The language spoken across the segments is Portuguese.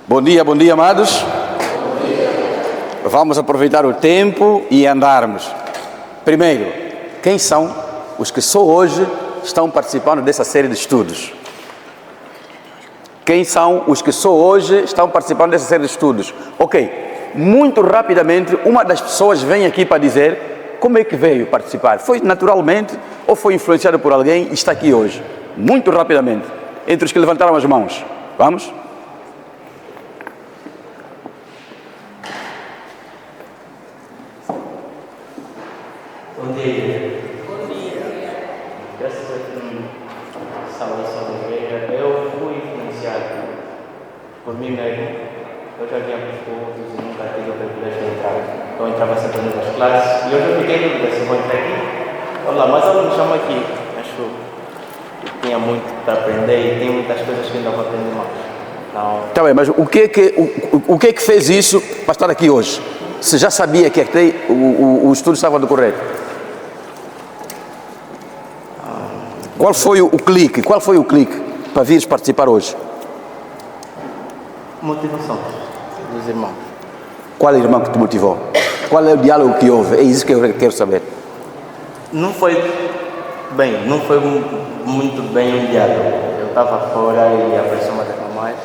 Bom dia, amados. Vamos aproveitar o tempo e andarmos. Primeiro, quem são os que só hoje estão participando dessa série de estudos? Quem são os que só hoje estão participando dessa série de estudos? Ok, muito rapidamente, uma das pessoas vem aqui para dizer como é que veio participar. Foi naturalmente ou foi influenciado por alguém e está aqui hoje? Muito rapidamente, entre os que levantaram as mãos. Vamos? Bom dia. Bom dia. Graças a salvação da igreja, eu fui influenciado por mim mesmo. Eu já havia cursos e nunca tive o privilégio de entrar. Eu entrava sempre nas classes e hoje eu fiquei em dúvida se vou entrar aqui. Olá, mas ela me chama aqui. Acho que tinha muito para aprender e tem muitas coisas que ainda vou aprender mais. Então... Tá bem, mas o que é que fez isso para estar aqui hoje? Você já sabia que o estudo estava a decorrer? Qual foi o clique? Qual foi o clique para vires participar hoje? Motivação dos irmãos. Qual é o irmão que te motivou? Qual é o diálogo que houve? É isso que eu quero saber. Não foi muito bem um diálogo. Eu estava fora e apareceu uma das mamães.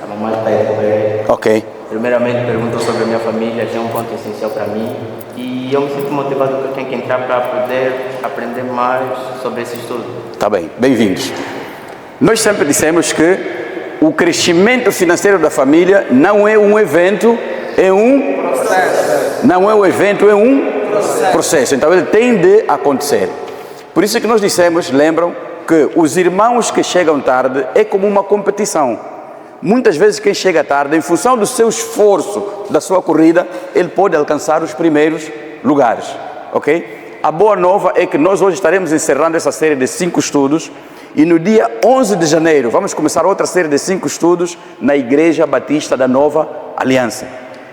A mamãe está aí correr. Ok. Primeiramente perguntou sobre a minha família, já é um ponto essencial para mim. E eu me sinto motivado que eu tenho que entrar para poder aprender mais sobre esse estudo. Tá bem, bem-vindos. Nós sempre dissemos que o crescimento financeiro da família não é um evento, é um processo. Não é um evento, é um processo. Então ele tem de acontecer. Por isso é que nós dissemos, lembram, que os irmãos que chegam tarde é como uma competição. Muitas vezes quem chega tarde, em função do seu esforço, da sua corrida, ele pode alcançar os primeiros lugares, ok? A boa nova é que nós hoje estaremos encerrando essa série de 5 estudos e no dia 11 de janeiro vamos começar outra série de 5 estudos na Igreja Batista da Nova Aliança.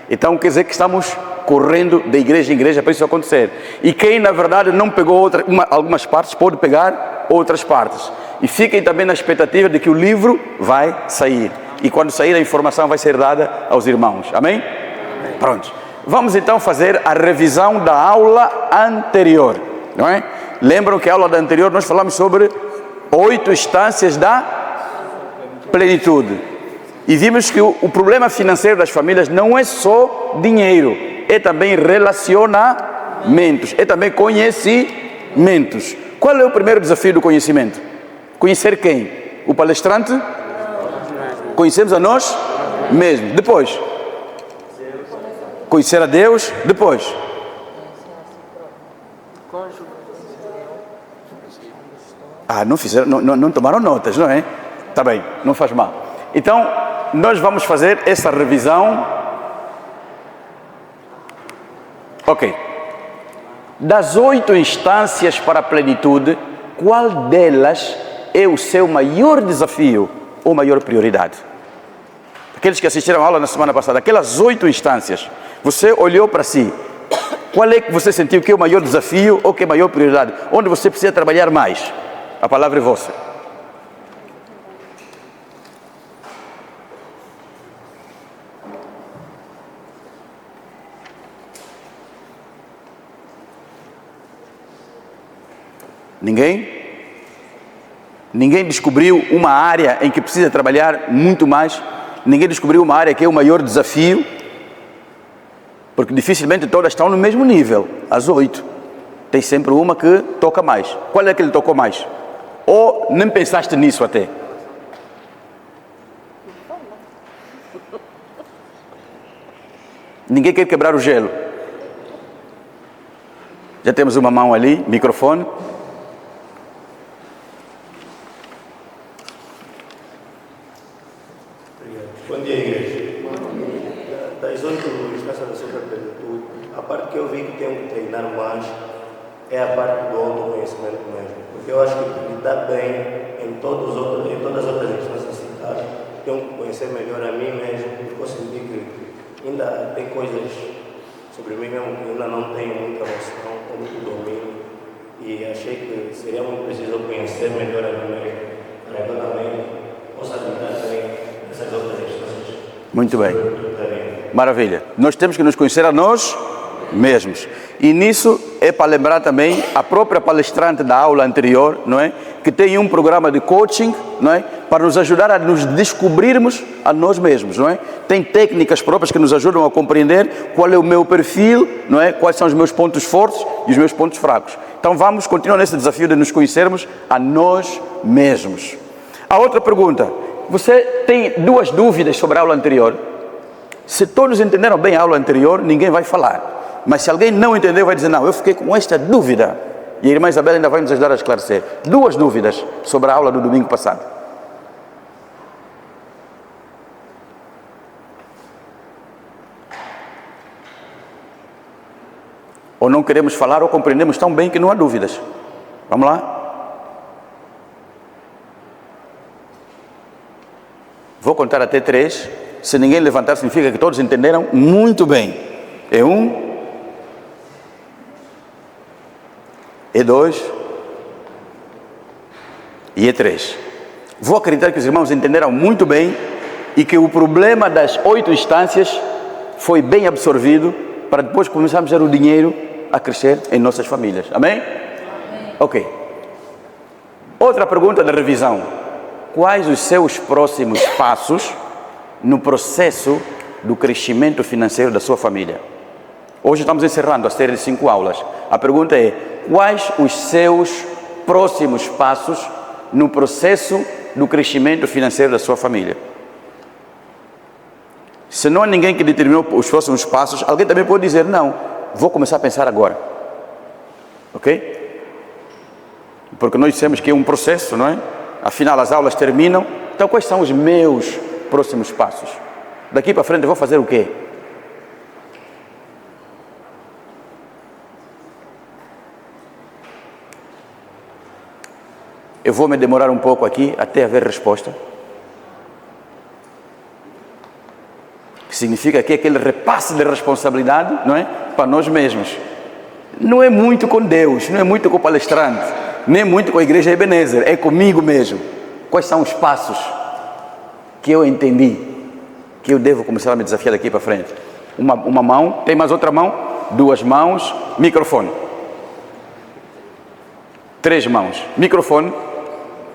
Então quer dizer que estamos correndo de igreja em igreja para isso acontecer. E quem na verdade não pegou algumas partes, pode pegar outras partes. E fiquem também na expectativa de que o livro vai sair. E quando sair a informação vai ser dada aos irmãos. Amém? Pronto. Vamos então fazer a revisão da aula anterior. Não é? Lembram que a aula anterior nós falamos sobre 8 instâncias da plenitude. E vimos que o problema financeiro das famílias não é só dinheiro. É também relacionamentos. É também conhecimentos. Qual é o primeiro desafio do conhecimento? Conhecer quem? O palestrante? Conhecemos a nós mesmos. Depois, conhecer a Deus. Depois, não fizeram, não tomaram notas, não é? Tá bem, não faz mal. Então, nós vamos fazer essa revisão. Ok. Das 8 instâncias para a plenitude, qual delas é o seu maior desafio ou maior prioridade? Aqueles que assistiram a aula na semana passada, aquelas 8 instâncias, você olhou para si, qual é que você sentiu que é o maior desafio ou que é a maior prioridade? Onde você precisa trabalhar mais? A palavra é vossa. Ninguém? Ninguém descobriu uma área em que precisa trabalhar muito mais? Ninguém descobriu uma área que é o maior desafio? Porque dificilmente todas estão no mesmo nível, as 8. Tem sempre uma que toca mais. Qual é que ele tocou mais? Ou nem pensaste nisso até? Ninguém quer quebrar o gelo. Já temos uma mão ali, microfone. Bom dia, igreja. Das 8 instâncias da superplenitude, a parte que eu vi que tenho que treinar mais é a parte do autoconhecimento mesmo. Porque eu acho que lidar bem em todas as outras instâncias citadas, tenho que conhecer melhor a mim mesmo, porque eu senti que ainda tem coisas sobre mim mesmo que ainda não tenho muita noção ou muito domínio. E achei que seria muito preciso conhecer melhor a mim mesmo, para que eu também possa lidar bem nessas outras instâncias. Muito bem. Maravilha. Nós temos que nos conhecer a nós mesmos. E nisso é para lembrar também a própria palestrante da aula anterior, não é? Que tem um programa de coaching, não é? Para nos ajudar a nos descobrirmos a nós mesmos, não é? Tem técnicas próprias que nos ajudam a compreender qual é o meu perfil, não é? Quais são os meus pontos fortes e os meus pontos fracos. Então vamos continuar nesse desafio de nos conhecermos a nós mesmos. A outra pergunta, você tem duas dúvidas sobre a aula anterior? Se todos entenderam bem a aula anterior, ninguém vai falar. Mas se alguém não entendeu, vai dizer, não, eu fiquei com esta dúvida. E a irmã Isabela ainda vai nos ajudar a esclarecer. Duas dúvidas sobre a aula do domingo passado. Ou não queremos falar ou compreendemos tão bem que não há dúvidas. Vamos lá? Vou contar até 3. Se ninguém levantar, significa que todos entenderam muito bem. É 1. É 2 e é 3. Vou acreditar que os irmãos entenderam muito bem e que o problema das 8 instâncias foi bem absorvido para depois começarmos a ver o dinheiro a crescer em nossas famílias. Amém? Amém. Ok. Outra pergunta da revisão. Quais os seus próximos passos no processo do crescimento financeiro da sua família? Hoje estamos encerrando a série de 5 aulas. A pergunta é, quais os seus próximos passos no processo do crescimento financeiro da sua família? Se não há ninguém que determinou os próximos passos, alguém também pode dizer, não, vou começar a pensar agora. Ok? Porque nós dissemos que é um processo, não é? Afinal, as aulas terminam. Então, quais são os meus próximos passos? Daqui para frente eu vou fazer o quê? Eu vou me demorar um pouco aqui até haver resposta. Que significa que é aquele repasse de responsabilidade, não é? Para nós mesmos. Não é muito com Deus, não é muito com o palestrante, nem muito com a igreja Ebenezer, é comigo mesmo. Quais são os passos que eu entendi que eu devo começar a me desafiar daqui para frente? Uma mão, tem mais outra mão? 2 mãos, microfone. 3 mãos, microfone.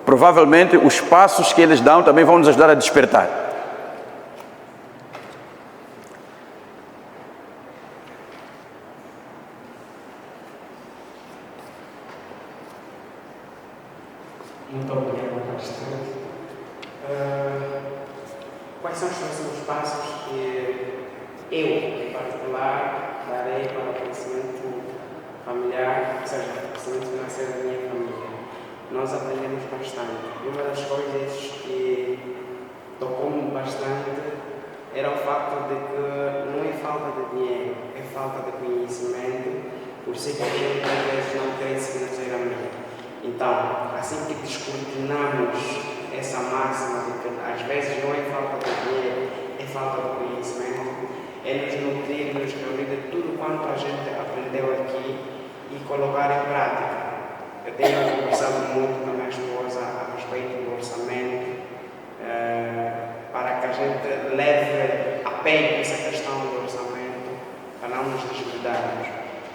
Provavelmente os passos que eles dão também vão nos ajudar a despertar. Muito obrigado, palestrante. Quais são os próximos passos que eu, em particular, darei para o crescimento familiar, ou seja, o crescimento financeiro da minha família? Nós aprendemos bastante. E uma das coisas que tocou-me bastante era o facto de que não é falta de dinheiro, é falta de conhecimento, por ser que a gente às vezes não cresce financeiramente. Então, assim que descortinamos essa máxima de que às vezes não é falta de dinheiro, é falta de conhecimento, é nos nutrir, nos reunir de tudo quanto a gente aprendeu aqui e colocar em prática. Eu tenho conversado muito com a minha esposa a respeito do orçamento, para que a gente leve a peito essa questão do orçamento, para não nos descuidarmos.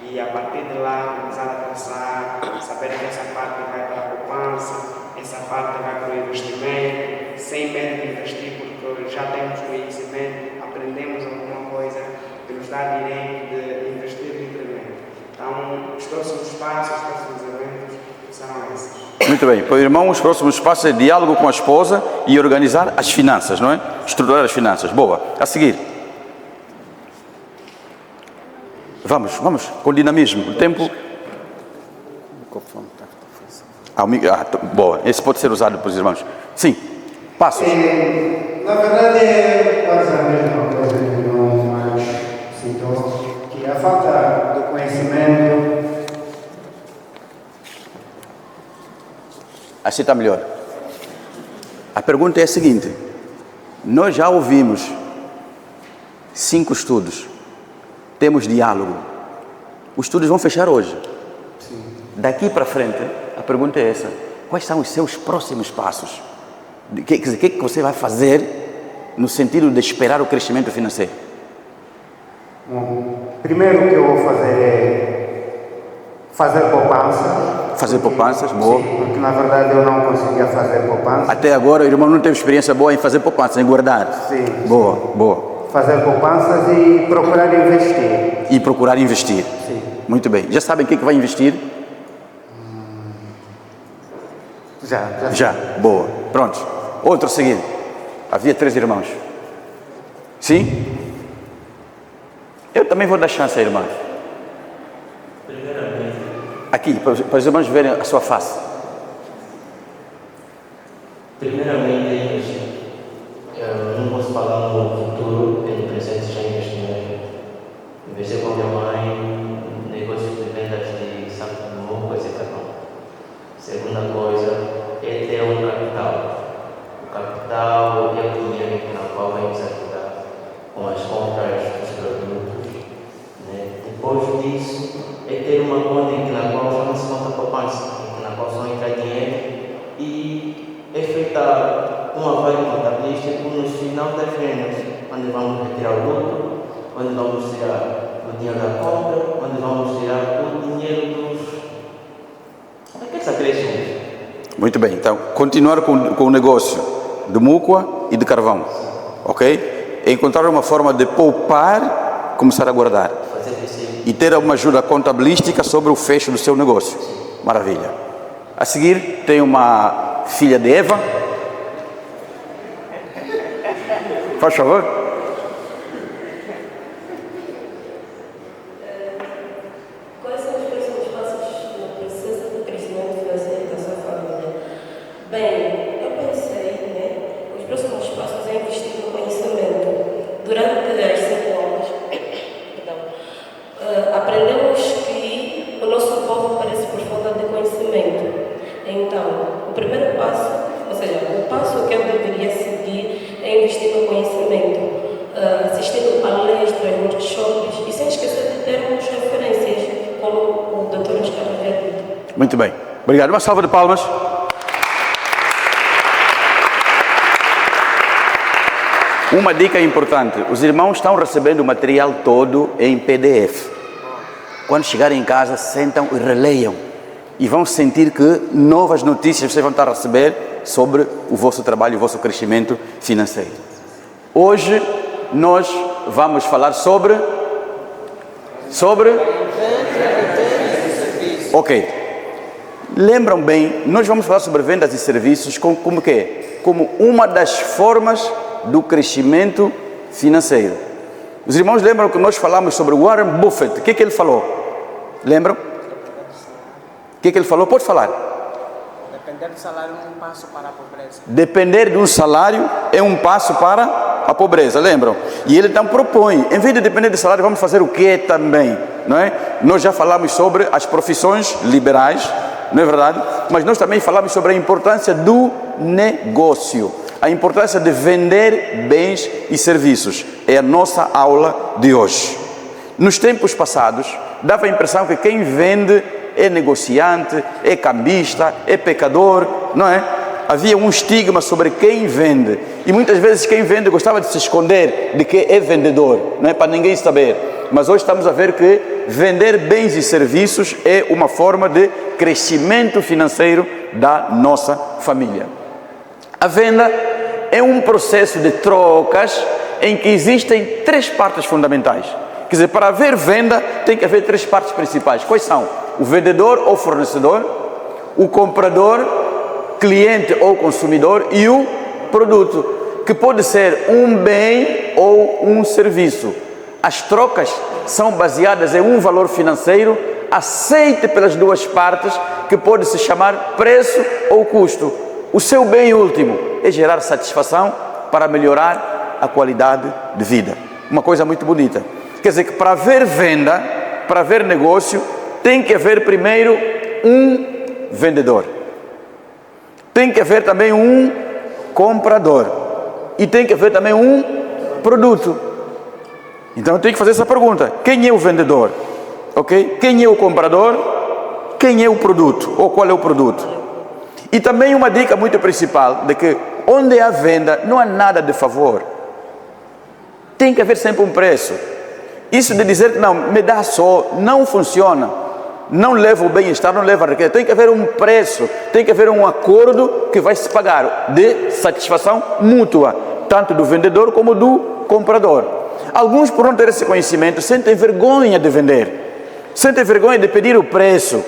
E a partir de lá começar a pensar, saber que essa parte vai para a poupança, essa parte vai para o investimento, sem medo de investir, porque já temos conhecimento, aprendemos alguma coisa que nos dá direito de investir livremente. Então, os próximos passos, os próximos eventos serão esses. Muito bem, para o irmão, os próximos passos é diálogo com a esposa e organizar as finanças, não é? Estruturar as finanças. Boa. A seguir. Vamos, com dinamismo. O tempo. Boa, esse pode ser usado pelos irmãos. Sim, passos. Na verdade, é quase a mesma coisa que o irmão Marcos citou, que a falta do conhecimento. Assim está melhor. A pergunta é a seguinte: nós já ouvimos 5 estudos. Temos diálogo. Os estudos vão fechar hoje. Sim. Daqui para frente, a pergunta é essa: quais são os seus próximos passos? Quer dizer, o que é que você vai fazer no sentido de esperar o crescimento financeiro? Bom, primeiro o que eu vou fazer é fazer poupança. Fazer poupanças, boa. Sim, porque na verdade eu não conseguia fazer poupança. Até agora o irmão não teve experiência boa em fazer poupança, em guardar. Sim. Boa, boa. Fazer poupanças e procurar investir. E procurar investir. Sim. Muito bem. Já sabem o que vai investir? Já. Boa. Pronto. Outro seguinte. Havia 3 irmãos. Sim? Eu também vou dar chance, irmã. Primeiramente, Aqui, para os irmãos verem a sua face. Primeiramente, eu não posso falar no futuro, no presente já investi mesmo. Investi com minha mãe, negócios de vendas de Santo Amor, coisa e tal. Segunda coisa é ter um capital. O capital é o dinheiro na qual vai nos ajudar com as compras dos produtos. Né? Depois disso, é ter uma conta na qual já não se conta poupança, na qual só entra dinheiro e efetuar uma avaliação contabilística no final das vendas, onde vamos retirar o lucro, onde vamos tirar o dinheiro da compra, onde vamos tirar o dinheiro dos aqueles acréscimos. Muito bem. Então, continuar com o negócio de múcua e de carvão. Ok? Encontrar uma forma de poupar, começar a guardar. E ter uma ajuda contabilística sobre o fecho do seu negócio. Maravilha. A seguir, tem uma filha de Eva. Faz favor. Quais são os próximos passos no processo de crescimento financeiro da sua família? Bem, eu pensei, os próximos passos é investir no conhecimento. Durante as 5 aulas, aprendemos que o nosso povo parece por falta de conhecimento. Então, o primeiro passo, ou seja, o passo que eu deveria seguir é investir no conhecimento, assistindo palestras, workshops e sem esquecer de termos referências, como o Dr. Oscar havia dito. Muito bem. Obrigado. Uma salva de palmas. Uma dica importante. Os irmãos estão recebendo o material todo em PDF. Quando chegarem em casa, sentam e releiam. E vão sentir que novas notícias vocês vão estar a receber sobre o vosso trabalho e o vosso crescimento financeiro. Hoje nós vamos falar sobre... Ok. Lembram bem, nós vamos falar sobre vendas e serviços como quê? Como uma das formas do crescimento financeiro. Os irmãos lembram que nós falamos sobre Warren Buffett. O que ele falou? Lembram? O que ele falou? Pode falar. Depender do salário é um passo para a pobreza. Depender de um salário é um passo para a pobreza, lembram? E ele então propõe, em vez de depender do salário, vamos fazer o que também, não é? Nós já falamos sobre as profissões liberais, não é verdade? Mas nós também falamos sobre a importância do negócio, a importância de vender bens e serviços. É a nossa aula de hoje. Nos tempos passados, dava a impressão que quem vende é negociante, é cambista, é pecador, não é? Havia um estigma sobre quem vende. E muitas vezes quem vende gostava de se esconder de que é vendedor, não é? Para ninguém saber. Mas hoje estamos a ver que vender bens e serviços é uma forma de crescimento financeiro da nossa família. A venda é um processo de trocas em que existem 3 partes fundamentais. Quer dizer, para haver venda tem que haver 3 partes principais. Quais são? O vendedor ou fornecedor, o comprador, cliente ou consumidor e o produto, que pode ser um bem ou um serviço. As trocas são baseadas em um valor financeiro aceite pelas 2 partes, que pode se chamar preço ou custo. O seu bem último é gerar satisfação para melhorar a qualidade de vida. Uma coisa muito bonita. Quer dizer que para haver venda, para haver negócio, tem que haver primeiro um vendedor. Tem que haver também um comprador. E tem que haver também um produto. Então tem que fazer essa pergunta. Quem é o vendedor? Ok? Quem é o comprador? Quem é o produto? Ou qual é o produto? E também uma dica muito principal, de que onde há venda não há nada de favor. Tem que haver sempre um preço. Isso de dizer que não, me dá só, não funciona. Não leva o bem-estar, não leva a riqueza. Tem que haver um preço, tem que haver um acordo que vai se pagar de satisfação mútua, tanto do vendedor como do comprador. Alguns, por não ter esse conhecimento, sentem vergonha de vender, sentem vergonha de pedir o preço.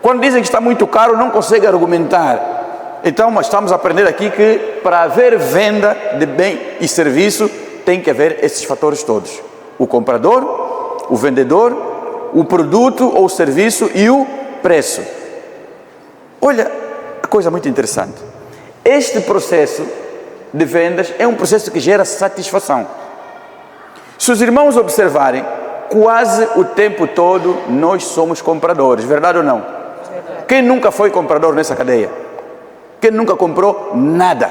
Quando dizem que está muito caro, não conseguem argumentar. Então, nós estamos a aprender aqui que para haver venda de bem e serviço, tem que haver esses fatores todos: o comprador, o vendedor, o produto ou serviço e o preço. Olha, a coisa muito interessante. Este processo de vendas é um processo que gera satisfação. Se os irmãos observarem, quase o tempo todo nós somos compradores, verdade ou não? Quem nunca foi comprador nessa cadeia? Quem nunca comprou nada?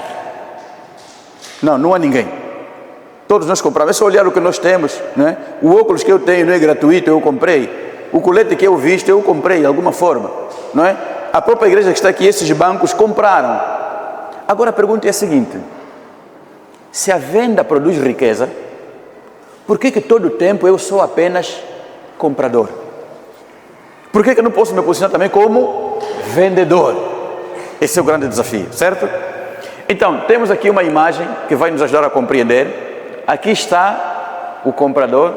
Não há ninguém. Todos nós compramos. É só olhar o que nós temos, né? O óculos que eu tenho não é gratuito, eu comprei. O colete que eu visto, eu comprei de alguma forma, não é? A própria igreja que está aqui, esses bancos compraram. Agora a pergunta é a seguinte: se a venda produz riqueza, por que todo o tempo eu sou apenas comprador? Por que eu não posso me posicionar também como vendedor? Esse é o grande desafio, certo? Então, temos aqui uma imagem que vai nos ajudar a compreender. Aqui está o comprador,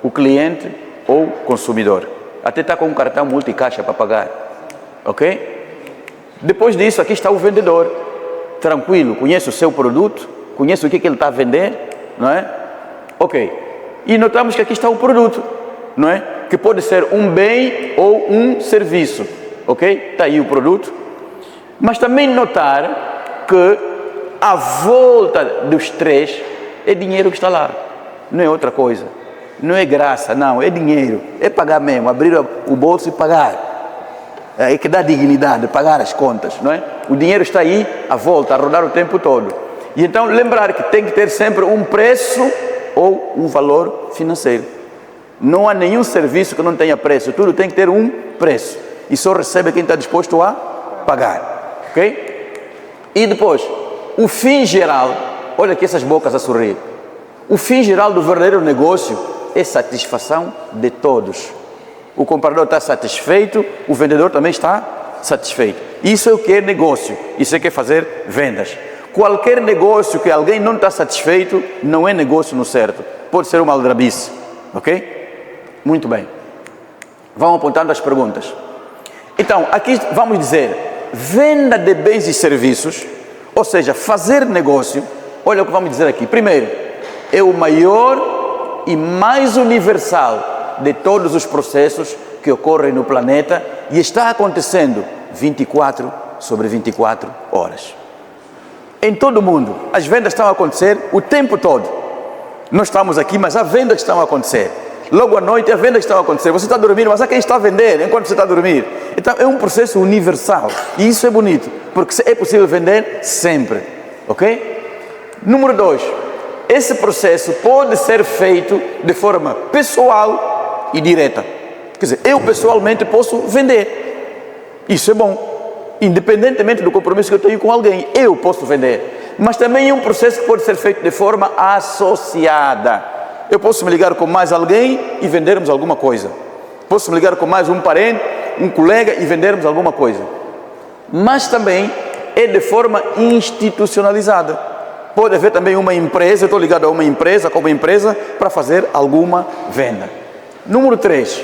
o cliente ou consumidor. Até está com um cartão multicaixa para pagar, ok? Depois disso, aqui está o vendedor, tranquilo, conhece o seu produto, conhece o que ele está a vender, não é? Ok. E notamos que aqui está o produto, não é? Que pode ser um bem ou um serviço, ok? Está aí o produto. Mas também notar que à volta dos três é dinheiro que está lá, não é outra coisa, não é graça, não, é dinheiro, é pagar mesmo, abrir o bolso e pagar, é que dá dignidade, pagar as contas, não é? O dinheiro está aí à volta, a rodar o tempo todo. E então lembrar que tem que ter sempre um preço ou um valor financeiro. Não há nenhum serviço que não tenha preço, tudo tem que ter um preço, e só recebe quem está disposto a pagar, ok? E depois, o fim geral. Olha aqui essas bocas a sorrir. O fim geral do verdadeiro negócio é satisfação de todos. O comprador está satisfeito, o vendedor também está satisfeito. Isso é o que é negócio, isso é que é fazer vendas. Qualquer negócio que alguém não está satisfeito, não é negócio no certo. Pode ser uma aldrabice, ok? Muito bem. Vamos apontando as perguntas. Então, aqui vamos dizer, venda de bens e serviços, ou seja, fazer negócio. Olha o que vamos dizer aqui. Primeiro, é o maior e mais universal de todos os processos que ocorrem no planeta e está acontecendo 24 sobre 24 horas. Em todo o mundo, as vendas estão a acontecer o tempo todo. Nós estamos aqui, mas há vendas que estão a acontecer. Logo à noite, há vendas que estão a acontecer. Você está dormindo, mas há quem está a vender enquanto você está a dormir. Então, é um processo universal. E isso é bonito, porque é possível vender sempre. Ok? Número 2, esse processo pode ser feito de forma pessoal e direta. Quer dizer, eu pessoalmente posso vender. Isso é bom. Independentemente do compromisso que eu tenho com alguém, eu posso vender. Mas também é um processo que pode ser feito de forma associada. Eu posso me ligar com mais alguém e vendermos alguma coisa. Posso me ligar com mais um parente, um colega e vendermos alguma coisa. Mas também é de forma institucionalizada. Pode haver também uma empresa, eu estou ligado a uma empresa, como empresa, para fazer alguma venda. Número 3,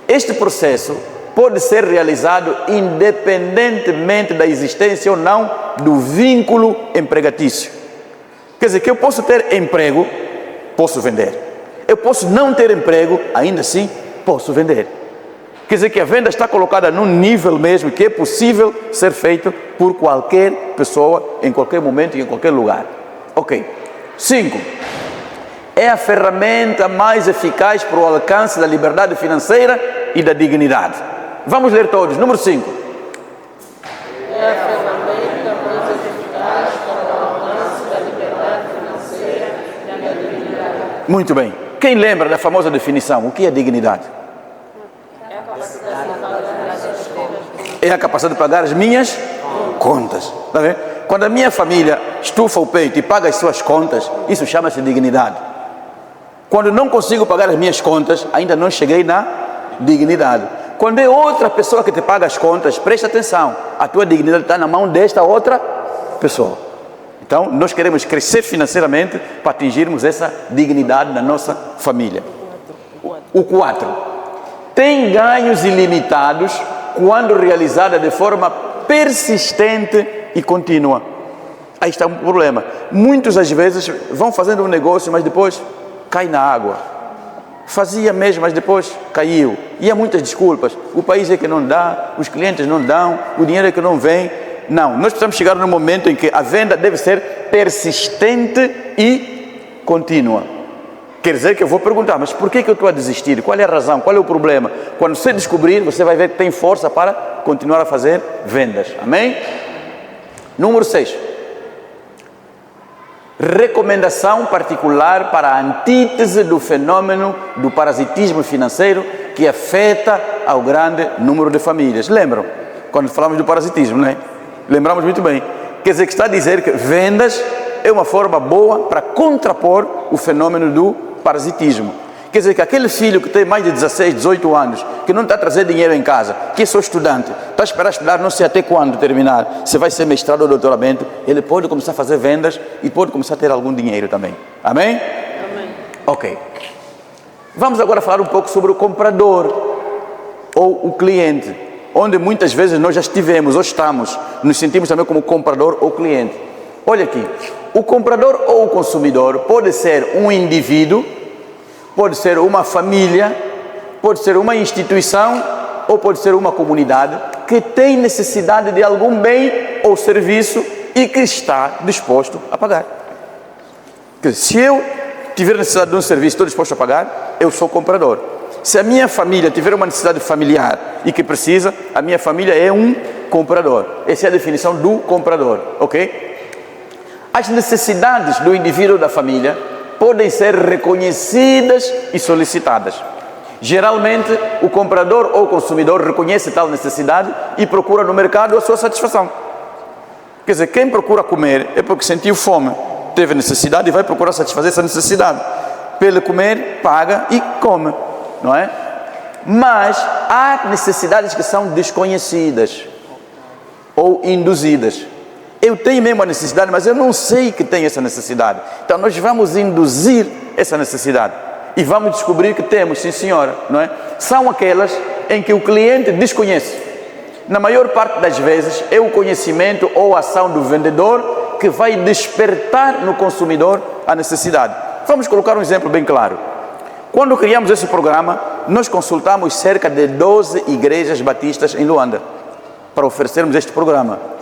este processo pode ser realizado independentemente da existência ou não do vínculo empregatício. Quer dizer, que eu posso ter emprego, posso vender. Eu posso não ter emprego, ainda assim posso vender. Quer dizer que a venda está colocada num nível mesmo que é possível ser feito por qualquer pessoa, em qualquer momento e em qualquer lugar. Ok. 5. É a ferramenta mais eficaz para o alcance da liberdade financeira e da dignidade. Vamos ler todos. Número 5. É a ferramenta mais eficaz para o alcance da liberdade financeira e da dignidade. Muito bem. Quem lembra da famosa definição? O que é dignidade? É a capacidade de pagar as minhas contas. Tá vendo? Quando a minha família estufa o peito e paga as suas contas, isso chama-se dignidade. Quando não consigo pagar as minhas contas, ainda não cheguei na dignidade. Quando é outra pessoa que te paga as contas, presta atenção, a tua dignidade está na mão desta outra pessoa. Então, nós queremos crescer financeiramente para atingirmos essa dignidade na nossa família. O 4. Tem ganhos ilimitados quando realizada de forma persistente e contínua. Aí está um problema. Muitos, às vezes, vão fazendo um negócio, mas depois cai na água. Fazia mesmo, mas depois caiu. E há muitas desculpas. O país é que não dá, os clientes não dão, o dinheiro é que não vem. Não, nós precisamos chegar no momento em que a venda deve ser persistente e contínua. Quer dizer que eu vou perguntar, mas por que eu estou a desistir? Qual é a razão? Qual é o problema? Quando você descobrir, você vai ver que tem força para continuar a fazer vendas. Amém? Número 6. Recomendação particular para a antítese do fenômeno do parasitismo financeiro que afeta ao grande número de famílias. Lembram? Quando falamos do parasitismo, não é? Lembramos muito bem. Quer dizer que está a dizer que vendas é uma forma boa para contrapor o fenômeno do parasitismo. Quer dizer que aquele filho que tem mais de 16, 18 anos, que não está a trazer dinheiro em casa, que é só estudante, está a esperar estudar não sei até quando terminar, se vai ser mestrado ou doutoramento, ele pode começar a fazer vendas e pode começar a ter algum dinheiro também. Amém? Amém. Ok. Vamos agora falar um pouco sobre o comprador ou o cliente, onde muitas vezes nós já estivemos ou estamos, nos sentimos também como comprador ou cliente. Olha aqui, o comprador ou o consumidor pode ser um indivíduo, pode ser uma família, pode ser uma instituição ou pode ser uma comunidade que tem necessidade de algum bem ou serviço e que está disposto a pagar. Se eu tiver necessidade de um serviço e estou disposto a pagar, eu sou comprador. Se a minha família tiver uma necessidade familiar e que precisa, a minha família é um comprador. Essa é a definição do comprador, ok? As necessidades do indivíduo ou da família podem ser reconhecidas e solicitadas. Geralmente, o comprador ou consumidor reconhece tal necessidade e procura no mercado a sua satisfação. Quer dizer, quem procura comer é porque sentiu fome, teve necessidade e vai procurar satisfazer essa necessidade. Para ele comer, paga e come, não é? Mas há necessidades que são desconhecidas ou induzidas. Eu tenho mesmo a necessidade, mas eu não sei que tenho essa necessidade. Então nós vamos induzir essa necessidade e vamos descobrir que temos, sim senhora, não é? São aquelas em que o cliente desconhece. Na maior parte das vezes é o conhecimento ou a ação do vendedor que vai despertar no consumidor a necessidade. Vamos colocar um exemplo bem claro. Quando criamos esse programa, nós consultamos cerca de 12 igrejas batistas em Luanda para oferecermos este programa.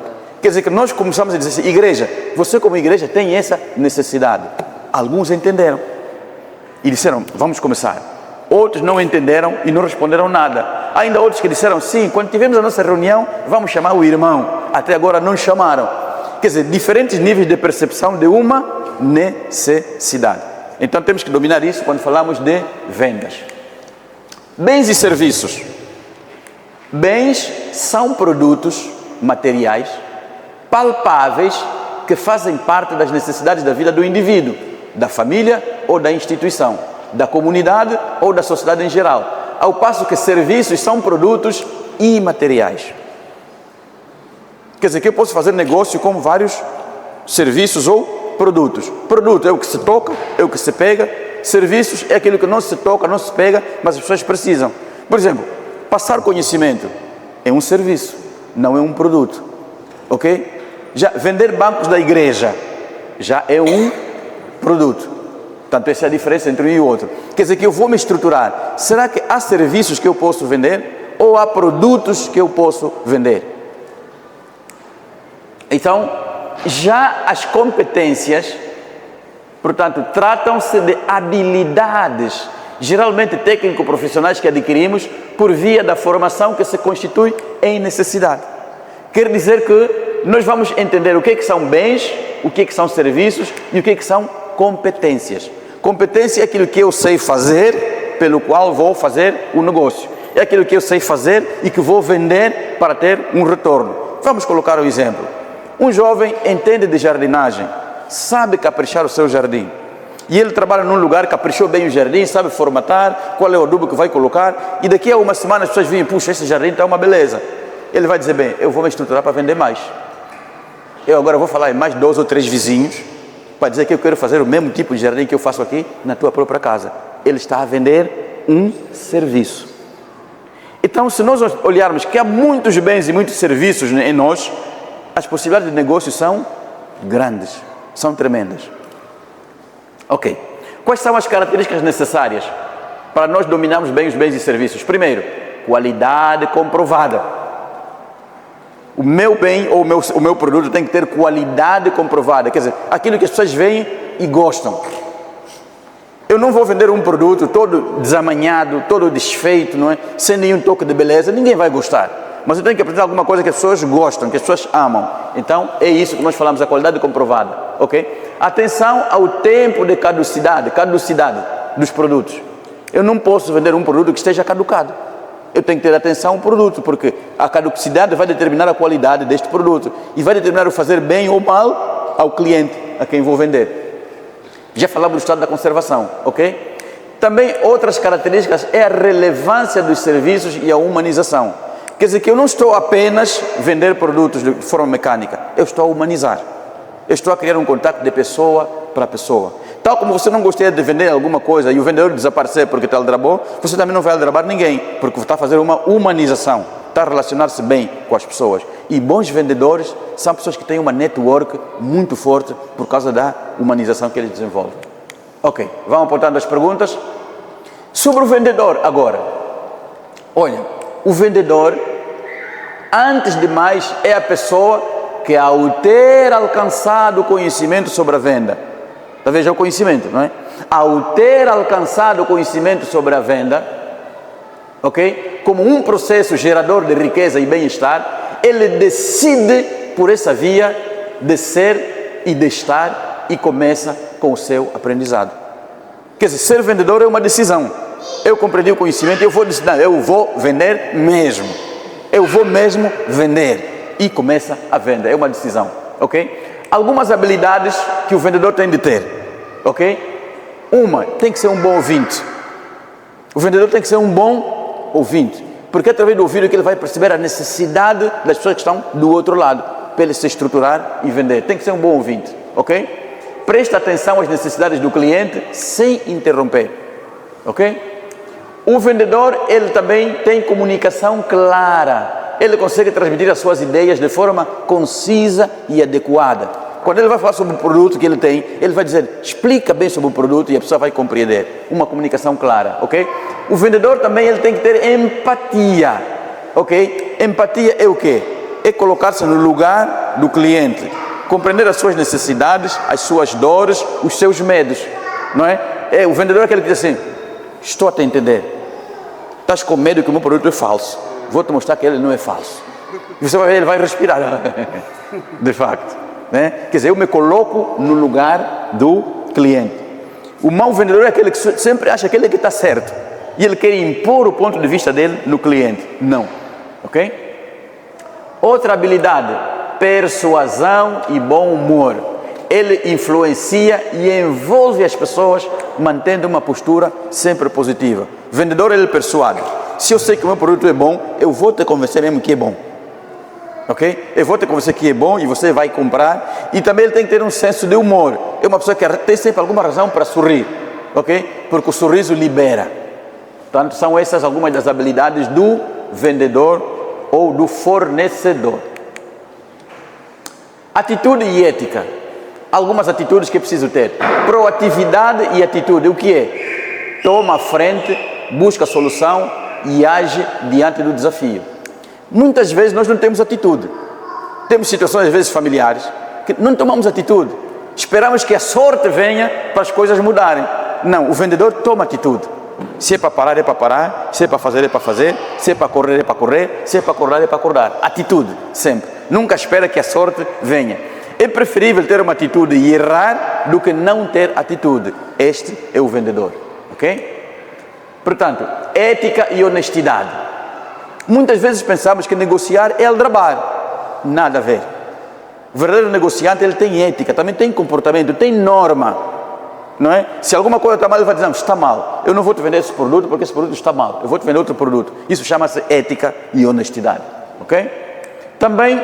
Quer dizer que nós começamos a dizer assim, igreja, você como igreja tem essa necessidade. Alguns entenderam e disseram, vamos começar. Outros não entenderam e não responderam nada. Ainda outros que disseram, sim, quando tivermos a nossa reunião, vamos chamar o irmão. Até agora não chamaram. Quer dizer, diferentes níveis de percepção de uma necessidade. Então temos que dominar isso quando falamos de vendas. Bens e serviços. Bens são produtos materiais palpáveis que fazem parte das necessidades da vida do indivíduo, da família ou da instituição, da comunidade ou da sociedade em geral, ao passo que serviços são produtos imateriais. Quer dizer que eu posso fazer negócio com vários serviços ou produtos. Produto é o que se toca, é o que se pega. Serviços é aquilo que não se toca, não se pega, mas as pessoas precisam. Por exemplo, passar conhecimento é um serviço, não é um produto, ok? Já vender bancos da igreja já é um produto. Portanto, essa é a diferença entre um e o outro. Quer dizer que eu vou me estruturar. Será que há serviços que eu posso vender ou há produtos que eu posso vender? Então, já as competências, portanto, tratam-se de habilidades, geralmente técnico-profissionais que adquirimos por via da formação que se constitui em necessidade. Quer dizer que nós vamos entender o que são bens, o que são serviços e o que são competências. Competência é aquilo que eu sei fazer, pelo qual vou fazer o negócio. É aquilo que eu sei fazer e que vou vender para ter um retorno. Vamos colocar um exemplo. Um jovem entende de jardinagem, sabe caprichar o seu jardim. E ele trabalha num lugar, caprichou bem o jardim, sabe formatar, qual é o adubo que vai colocar, e daqui a uma semana as pessoas vêm, puxa, esse jardim está uma beleza. Ele vai dizer, bem, eu vou me estruturar para vender mais. Eu agora vou falar em mais 2 ou 3 vizinhos, para dizer que eu quero fazer o mesmo tipo de jardim que eu faço aqui na tua própria casa. Ele está a vender um serviço. Então, se nós olharmos que há muitos bens e muitos serviços em nós, as possibilidades de negócio são grandes, são tremendas. Ok. Quais são as características necessárias para nós dominarmos bem os bens e serviços? Primeiro, qualidade comprovada. O meu bem ou o meu produto tem que ter qualidade comprovada. Quer dizer, aquilo que as pessoas veem e gostam. Eu não vou vender um produto todo desamanhado, todo desfeito, não é? Sem nenhum toque de beleza. Ninguém vai gostar. Mas eu tenho que apresentar alguma coisa que as pessoas gostam, que as pessoas amam. Então, é isso que nós falamos, a qualidade comprovada. Ok? Atenção ao tempo de caducidade dos produtos. Eu não posso vender um produto que esteja caducado. Eu tenho que ter atenção ao produto, porque a caducidade vai determinar a qualidade deste produto e vai determinar o fazer bem ou mal ao cliente, a quem vou vender. Já falamos do estado da conservação, ok? Também outras características é a relevância dos serviços e a humanização. Quer dizer que eu não estou apenas vender produtos de forma mecânica, eu estou a humanizar. Eu estou a criar um contato de pessoa para pessoa. Tal como você não gostaria de vender alguma coisa e o vendedor desaparecer porque te aldrabou, você também não vai aldrabar ninguém, porque está a fazer uma humanização, está a relacionar-se bem com as pessoas. E bons vendedores são pessoas que têm uma network muito forte por causa da humanização que eles desenvolvem. Ok, vamos apontando as perguntas. Sobre o vendedor agora. Olha, o vendedor, antes de mais, é a pessoa que, ao ter alcançado o conhecimento sobre a venda, talvez é o conhecimento, não é? Ao ter alcançado o conhecimento sobre a venda, ok? Como um processo gerador de riqueza e bem-estar, ele decide por essa via de ser e de estar e começa com o seu aprendizado. Quer dizer, ser vendedor é uma decisão. Eu compreendi o conhecimento e eu vou decidir, eu vou vender mesmo. Eu vou mesmo vender. E começa a venda, é uma decisão, ok? Algumas habilidades que o vendedor tem de ter, ok? Uma, tem que ser um bom ouvinte. O vendedor tem que ser um bom ouvinte, porque é através do ouvido que ele vai perceber a necessidade das pessoas que estão do outro lado, para ele se estruturar e vender. Tem que ser um bom ouvinte, ok? Presta atenção às necessidades do cliente sem interromper, ok? O vendedor, ele também tem comunicação clara. Ele consegue transmitir as suas ideias de forma concisa e adequada. Quando ele vai falar sobre o produto que ele tem, ele vai dizer, explica bem sobre o produto e a pessoa vai compreender. Uma comunicação clara, ok? O vendedor também ele tem que ter empatia, ok? Empatia é o quê? É colocar-se no lugar do cliente, compreender as suas necessidades, as suas dores, os seus medos, não é? O vendedor é aquele que diz assim, estou a te entender, estás com medo que o meu produto é falso, vou te mostrar que ele não é falso. E você vai ver, ele vai respirar, de facto, né? Quer dizer, eu me coloco no lugar do cliente. O mau vendedor é aquele que sempre acha que ele que está certo e ele quer impor o ponto de vista dele no cliente. Não, ok? Outra habilidade, persuasão e bom humor. Ele influencia e envolve as pessoas mantendo uma postura sempre positiva. Vendedor, ele persuade. Se eu sei que o meu produto é bom, eu vou te convencer mesmo que é bom. Ok? Eu vou te convencer que é bom e você vai comprar. E também ele tem que ter um senso de humor. É uma pessoa que tem sempre alguma razão para sorrir. Ok? Porque o sorriso libera. Portanto, são essas algumas das habilidades do vendedor ou do fornecedor. Atitude e ética. Algumas atitudes que é preciso ter. Proatividade e atitude. O que é? Toma a frente, busca a solução e age diante do desafio. Muitas vezes nós não temos atitude. Temos situações às vezes familiares que não tomamos atitude. Esperamos que a sorte venha para as coisas mudarem. Não, o vendedor toma atitude. Se é para parar, é para parar. Se é para fazer, é para fazer. Se é para correr, é para correr. Se é para acordar, é para acordar. Atitude, sempre. Nunca espera que a sorte venha. É preferível ter uma atitude e errar do que não ter atitude. Este é o vendedor, ok? Portanto, ética e honestidade. Muitas vezes pensamos que negociar é aldrabar. Nada a ver. O verdadeiro negociante, ele tem ética, também tem comportamento, tem norma. não é? Se alguma coisa está mal, ele vai dizer, não, está mal. Eu não vou te vender esse produto porque esse produto está mal. Eu vou te vender outro produto. Isso chama-se ética e honestidade, ok? Também,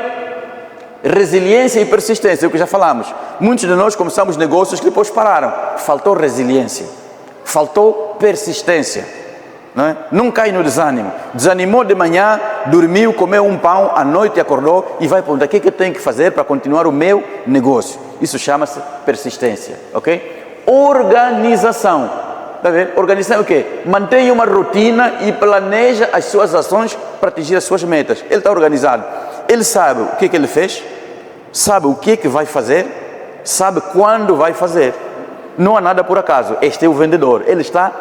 resiliência e persistência, é o que já falamos. Muitos de nós começamos negócios que depois pararam. Faltou resiliência, faltou persistência, não é? Não cai no desânimo. Desanimou de manhã, dormiu, comeu um pão, à noite acordou e vai perguntar, o que é que eu tenho que fazer para continuar o meu negócio? Isso chama-se persistência, ok? Organização. Está a ver? Organização é o quê? Mantenha uma rotina e planeja as suas ações para atingir as suas metas. Ele está organizado. Ele sabe o que é que ele fez, sabe o que é que vai fazer, sabe quando vai fazer. Não há nada por acaso. Este é o vendedor. Ele está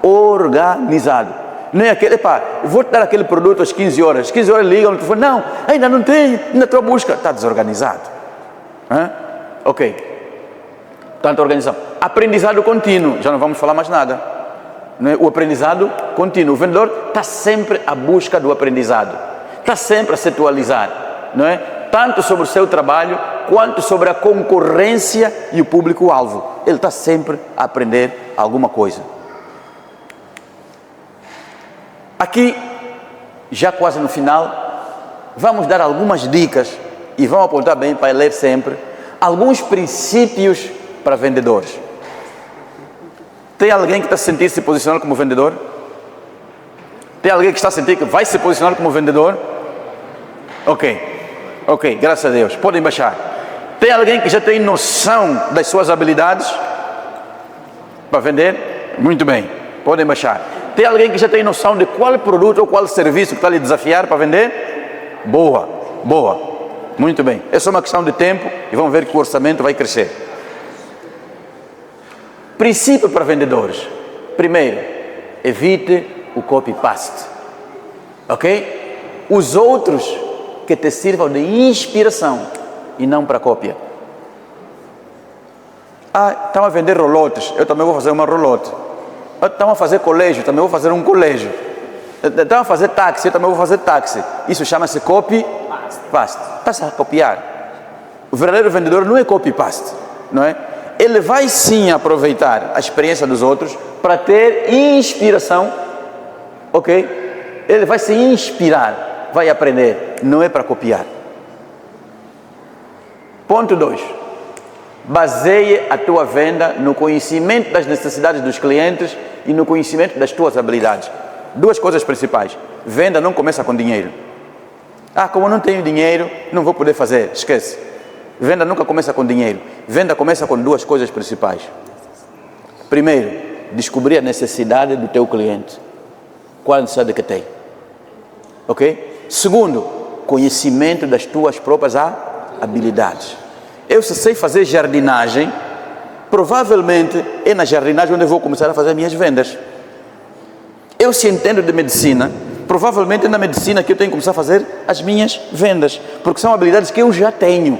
organizado. Não é aquele, vou te dar aquele produto às 15 horas. 15 horas ligam no telefone. Não, ainda não tenho, ainda estou à busca. Está desorganizado. Ok. Portanto, organização. Aprendizado contínuo. Já não vamos falar mais nada. Não é? O aprendizado contínuo. O vendedor está sempre à busca do aprendizado. Está sempre a se atualizar. Não é? Tanto sobre o seu trabalho, quanto sobre a concorrência e o público-alvo. Ele está sempre a aprender alguma coisa. Aqui, já quase no final, vamos dar algumas dicas e vamos apontar bem para ler sempre alguns princípios para vendedores. Tem alguém que está a sentir se posicionar como vendedor? Tem alguém que está a sentir que vai se posicionar como vendedor? Ok, graças a Deus. Podem baixar. Tem alguém que já tem noção das suas habilidades para vender? Muito bem, podem baixar. Tem alguém que já tem noção de qual produto ou qual serviço que está a lhe desafiar para vender? Boa. Muito bem. É só uma questão de tempo e vamos ver que o orçamento vai crescer. Princípio para vendedores. Primeiro, evite o copy-paste. Ok? Os outros que te sirvam de inspiração e não para cópia. Estão a vender rolotes, eu também vou fazer uma rolote. Estão a fazer colégio, também vou fazer um colégio. Estão a fazer táxi, eu também vou fazer táxi. Isso chama-se copy-paste. Está-se a copiar. O verdadeiro vendedor não é copy-paste, não é? Ele vai sim aproveitar a experiência dos outros para ter inspiração, ok? Ele vai se inspirar, vai aprender, não é para copiar. Ponto 2. Baseie a tua venda no conhecimento das necessidades dos clientes e no conhecimento das tuas habilidades. Duas coisas principais. Venda não começa com dinheiro. Como não tenho dinheiro, não vou poder fazer. Esquece. Venda nunca começa com dinheiro. Venda começa com duas coisas principais. Primeiro, descobrir a necessidade do teu cliente. Qual a necessidade que tem? Ok? Segundo, conhecimento das tuas próprias habilidades. Eu, se sei fazer jardinagem, provavelmente é na jardinagem onde eu vou começar a fazer as minhas vendas. Eu, se entendo de medicina, provavelmente é na medicina que eu tenho que começar a fazer as minhas vendas, porque são habilidades que eu já tenho.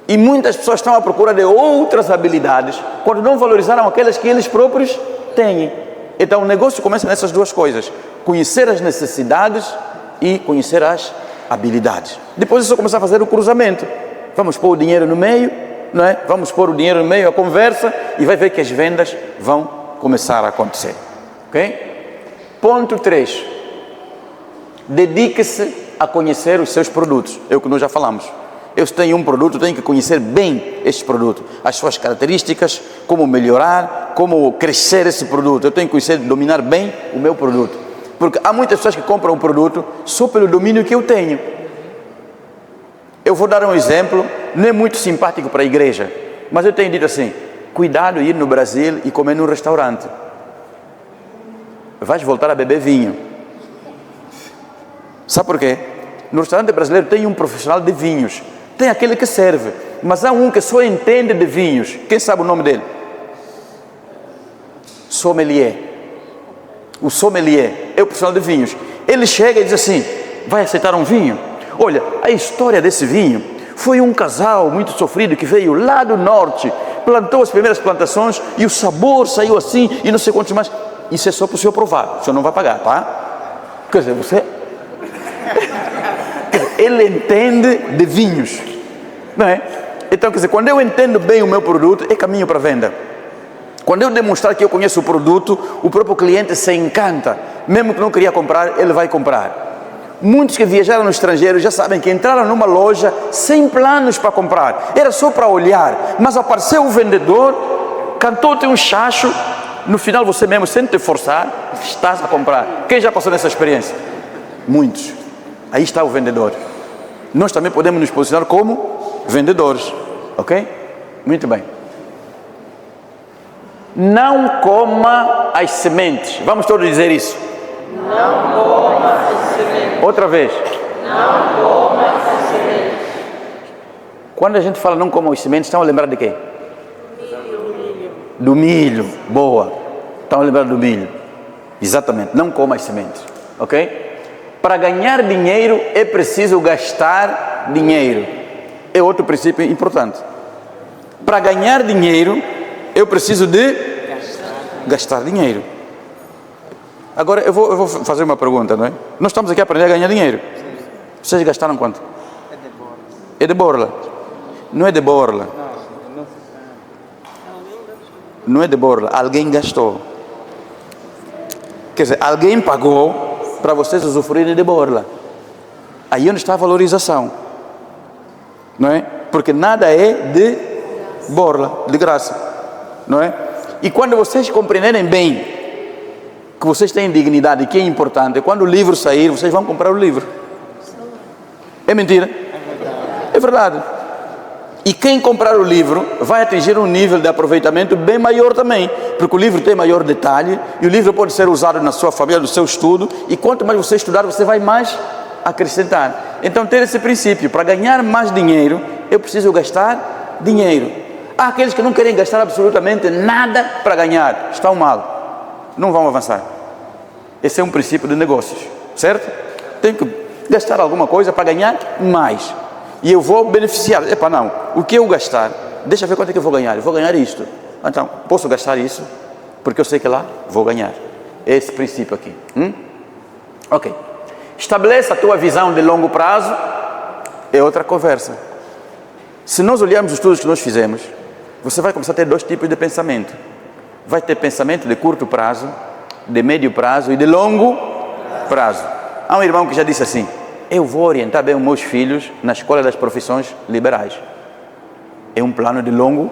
E muitas pessoas estão à procura de outras habilidades, quando não valorizaram aquelas que eles próprios têm. Então, o negócio começa nessas duas coisas: conhecer as necessidades e conhecer as habilidades. Depois é só começar a fazer o cruzamento. Vamos pôr o dinheiro no meio, não é? Vamos pôr o dinheiro no meio, a conversa, e vai ver que as vendas vão começar a acontecer. Ok? Ponto 3. Dedique-se a conhecer os seus produtos. É o que nós já falamos. Eu, se tenho um produto, tenho que conhecer bem este produto, as suas características, como melhorar, como crescer esse produto. Eu tenho que conhecer, dominar bem o meu produto. Porque há muitas pessoas que compram um produto só pelo domínio que eu tenho. Eu vou dar um exemplo, não é muito simpático para a igreja, mas eu tenho dito assim: cuidado ir no Brasil e comer num restaurante. Vais voltar a beber vinho. Sabe por quê? No restaurante brasileiro tem um profissional de vinhos. Tem aquele que serve, mas há um que só entende de vinhos. Quem sabe o nome dele? Sommelier. O sommelier é o profissional de vinhos. Ele chega e diz assim: vai aceitar um vinho? Olha, a história desse vinho foi um casal muito sofrido que veio lá do norte, plantou as primeiras plantações e o sabor saiu assim e não sei quantos mais. Isso é só para o senhor provar, o senhor não vai pagar, tá? Quer dizer, você... Ele entende de vinhos, não é? Então, quer dizer, quando eu entendo bem o meu produto, é caminho para a venda. Quando eu demonstrar que eu conheço o produto, o próprio cliente se encanta. Mesmo que não queria comprar, ele vai comprar. Muitos que viajaram no estrangeiro já sabem que entraram numa loja sem planos para comprar. Era só para olhar. Mas apareceu o vendedor, cantou-te um chacho. No final você mesmo, sem te forçar, estás a comprar. Quem já passou nessa experiência? Muitos. Aí está o vendedor. Nós também podemos nos posicionar como vendedores. Ok? Muito bem. Não coma as sementes. Vamos todos dizer isso. Não coma as sementes. Outra vez. Não coma as sementes. Quando a gente fala não coma as sementes, estão a lembrar de quê? Milho. Do milho. Boa. Estão a lembrar do milho. Exatamente. Não coma as sementes. Ok? Para ganhar dinheiro é preciso gastar dinheiro. É outro princípio importante. Para ganhar dinheiro, eu preciso de gastar dinheiro. Agora, eu vou fazer uma pergunta, não é? Nós estamos aqui a aprender a ganhar dinheiro. Vocês gastaram quanto? É de borla. Não é de borla. Não é de borla. Alguém gastou. Quer dizer, alguém pagou para vocês usufruírem de borla. Aí onde está a valorização. Não é? Porque nada é de borla, de graça. Não é? E quando vocês compreenderem bem que vocês têm dignidade e que é importante, quando o livro sair, vocês vão comprar o livro. É mentira? É verdade. E quem comprar o livro vai atingir um nível de aproveitamento bem maior também, porque o livro tem maior detalhe e o livro pode ser usado na sua família, no seu estudo, e quanto mais você estudar, você vai mais acrescentar. Então, ter esse princípio, para ganhar mais dinheiro, eu preciso gastar dinheiro. Há aqueles que não querem gastar absolutamente nada para ganhar. Estão mal. Não vão avançar. Esse é um princípio de negócios. Certo? Tem que gastar alguma coisa para ganhar mais. E eu vou beneficiar. Epa, não. O que eu gastar? Deixa eu ver quanto é que eu vou ganhar. Eu vou ganhar isto. Então, posso gastar isso? Porque eu sei que lá vou ganhar. Esse princípio aqui. Ok. Estabeleça a tua visão de longo prazo. É outra conversa. Se nós olharmos os estudos que nós fizemos, você vai começar a ter dois tipos de pensamento. Vai ter pensamento de curto prazo, de médio prazo e de longo prazo. Há um irmão que já disse assim: eu vou orientar bem os meus filhos na escola das profissões liberais. É um plano de longo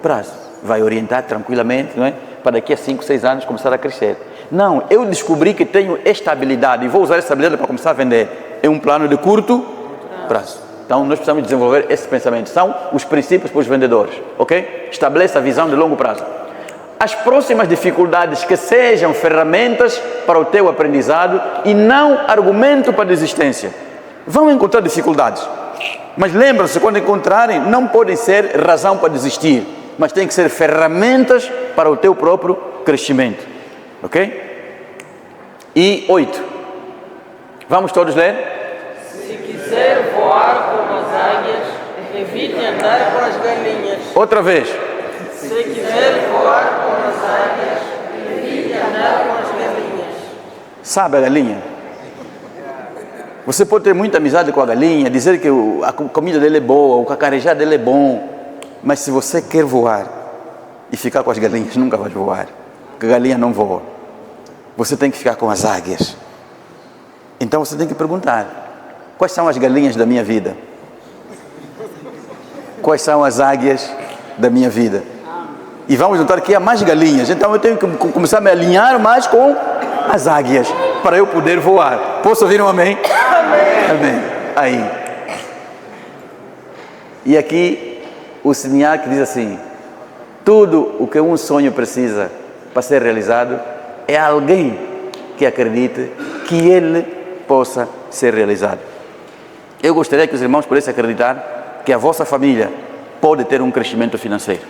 prazo. Vai orientar tranquilamente, não é? Para daqui a 5, 6 anos começar a crescer. Não, eu descobri que tenho esta habilidade e vou usar essa habilidade para começar a vender. É um plano de curto prazo. Então, nós precisamos desenvolver esse pensamento. São os princípios para os vendedores, ok? Estabeleça a visão de longo prazo. As próximas dificuldades que sejam ferramentas para o teu aprendizado e não argumento para a desistência. Vão encontrar dificuldades. Mas lembram-se, quando encontrarem, não podem ser razão para desistir, mas tem que ser ferramentas para o teu próprio crescimento, ok? E 8. Vamos todos ler? Se quiser voar como as águias, evite andar com as galinhas. Outra vez. Se quiser voar como as águias, evite andar com as galinhas. Sabe a galinha? Você pode ter muita amizade com a galinha, dizer que a comida dele é boa, o cacarejá dele é bom, mas se você quer voar e ficar com as galinhas, nunca vai voar, porque a galinha não voa. Você tem que ficar com as águias. Então você tem que perguntar: quais são as galinhas da minha vida? Quais são as águias da minha vida? E vamos notar que há mais galinhas, então eu tenho que começar a me alinhar mais com as águias, para eu poder voar. Posso ouvir um amém? Amém. Amém. Aí. E aqui o Siniak diz assim: tudo o que um sonho precisa para ser realizado é alguém que acredite que ele possa ser realizado. Eu gostaria que os irmãos pudessem acreditar que a vossa família pode ter um crescimento financeiro,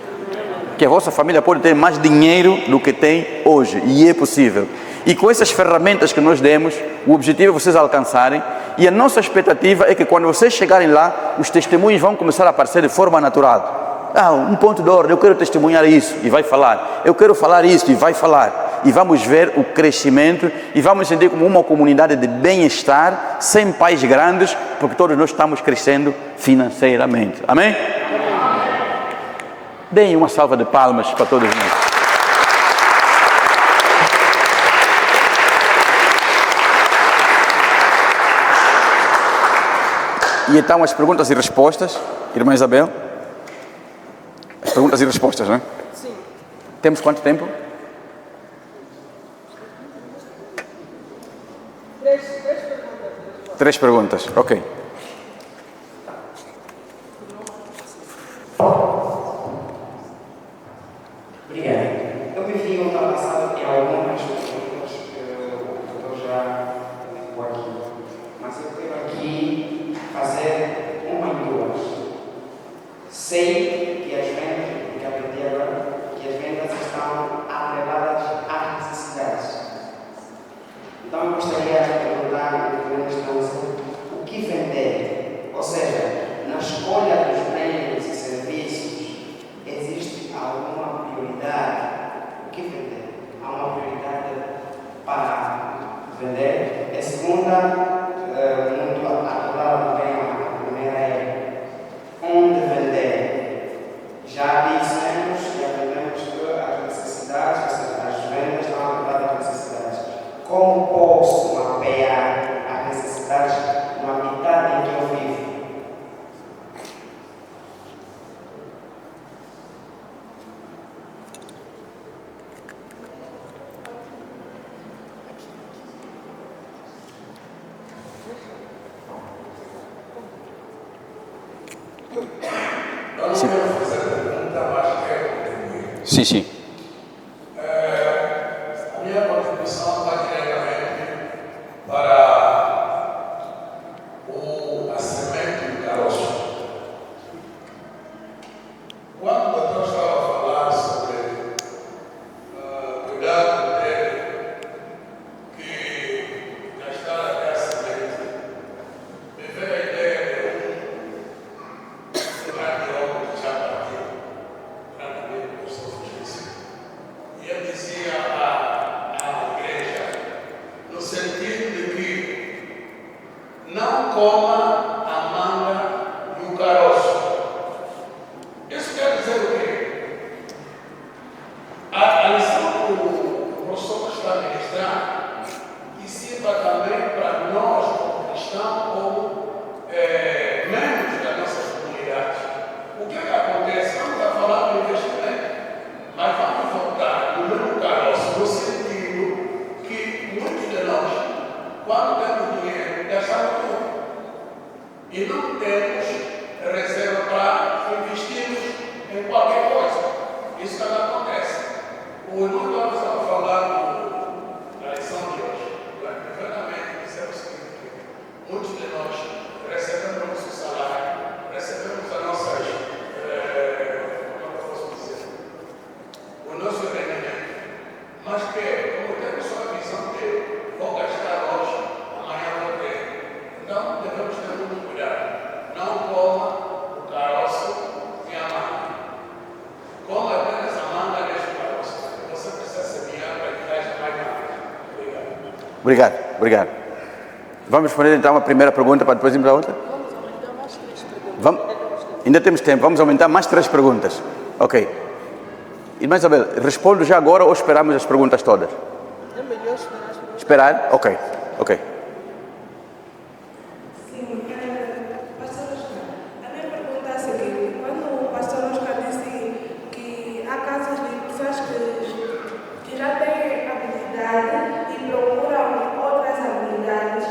que a vossa família pode ter mais dinheiro do que tem hoje, e é possível. E com essas ferramentas que nós demos, o objetivo é vocês alcançarem, e a nossa expectativa é que quando vocês chegarem lá, os testemunhos vão começar a aparecer de forma natural. Um ponto de ordem, eu quero testemunhar isso, e vai falar. Eu quero falar isso, e vai falar. E vamos ver o crescimento, e vamos sentir como uma comunidade de bem-estar, sem pais grandes, porque todos nós estamos crescendo financeiramente. Amém? Deem uma salva de palmas para todos nós. E então as perguntas e respostas, irmã Isabel? As perguntas e respostas, não é? Sim. Temos quanto tempo? 3 perguntas, ok. Obrigado. Eu me vi no passado em algumas perguntas que o doutor já ficou aqui, mas eu quero aqui fazer uma e duas. Sei que as vendas, que aprendi agora, que as vendas estão atreladas às necessidades. Então eu gostaria de perguntar, em primeira instância, o que vender? Ou seja, na escolha dos bens e serviços, existe alguma prioridade? O que vender? Há uma prioridade para vender? A segunda, muito atrelada também à primeira, é onde vender? Já dissemos, já aprendemos que as necessidades, ou seja, as vendas estão atreladas às necessidades. Como posso mapear as necessidades no habitat em que eu vivo? Sim, sim. A minha contribuição vai diretamente para a semente do caroço. Quando o doutor estava a falar sobre cuidado dele, que gastar até a semente, me veio a ideia de um radiólogo que já partiu, grande professor Fugência. E ele dizia à igreja, no sentido de que não coma a manga e o caroço. Isso quer dizer o quê? A lição que o professor está a ministrar, que sirva também para nós, como cristãos, como membros das nossas comunidades. O que é que acontece? Vamos a falar do investimento, mas vamos voltar no mesmo caroço, no sentido que muitos de nós, quando temos dinheiro, gastamos tudo. E não temos reserva para investirmos em qualquer coisa. Isso também acontece. O irmão estava falando na lição de hoje. Verdadeiramente, dizemos o seguinte: muitos de nós recebemos o nosso salário, recebemos as nossas, como eu posso dizer, o nosso rendimento, mas que, como temos só a visão de vou gastar hoje, amanhã vou ter. Então, devemos ter muito cuidado. Não coma o caroço e a manga. Coma apenas a manga deste caroço. Você precisa semear para que haja mais manga. Obrigado. Obrigado. Vamos responder então a primeira pergunta para depois irmos à outra? Vamos aumentar mais 3 perguntas. Ainda temos tempo, vamos aumentar mais 3 perguntas. Ok. Irmã Isabel, respondo já agora ou esperamos as perguntas todas? É melhor esperar as perguntas. Esperar? Ok. Sim, pastor Oscar, a minha pergunta é a seguinte: quando o pastor Oscar disse que há casos de pessoas que já têm habilidade e procuram outras habilidades,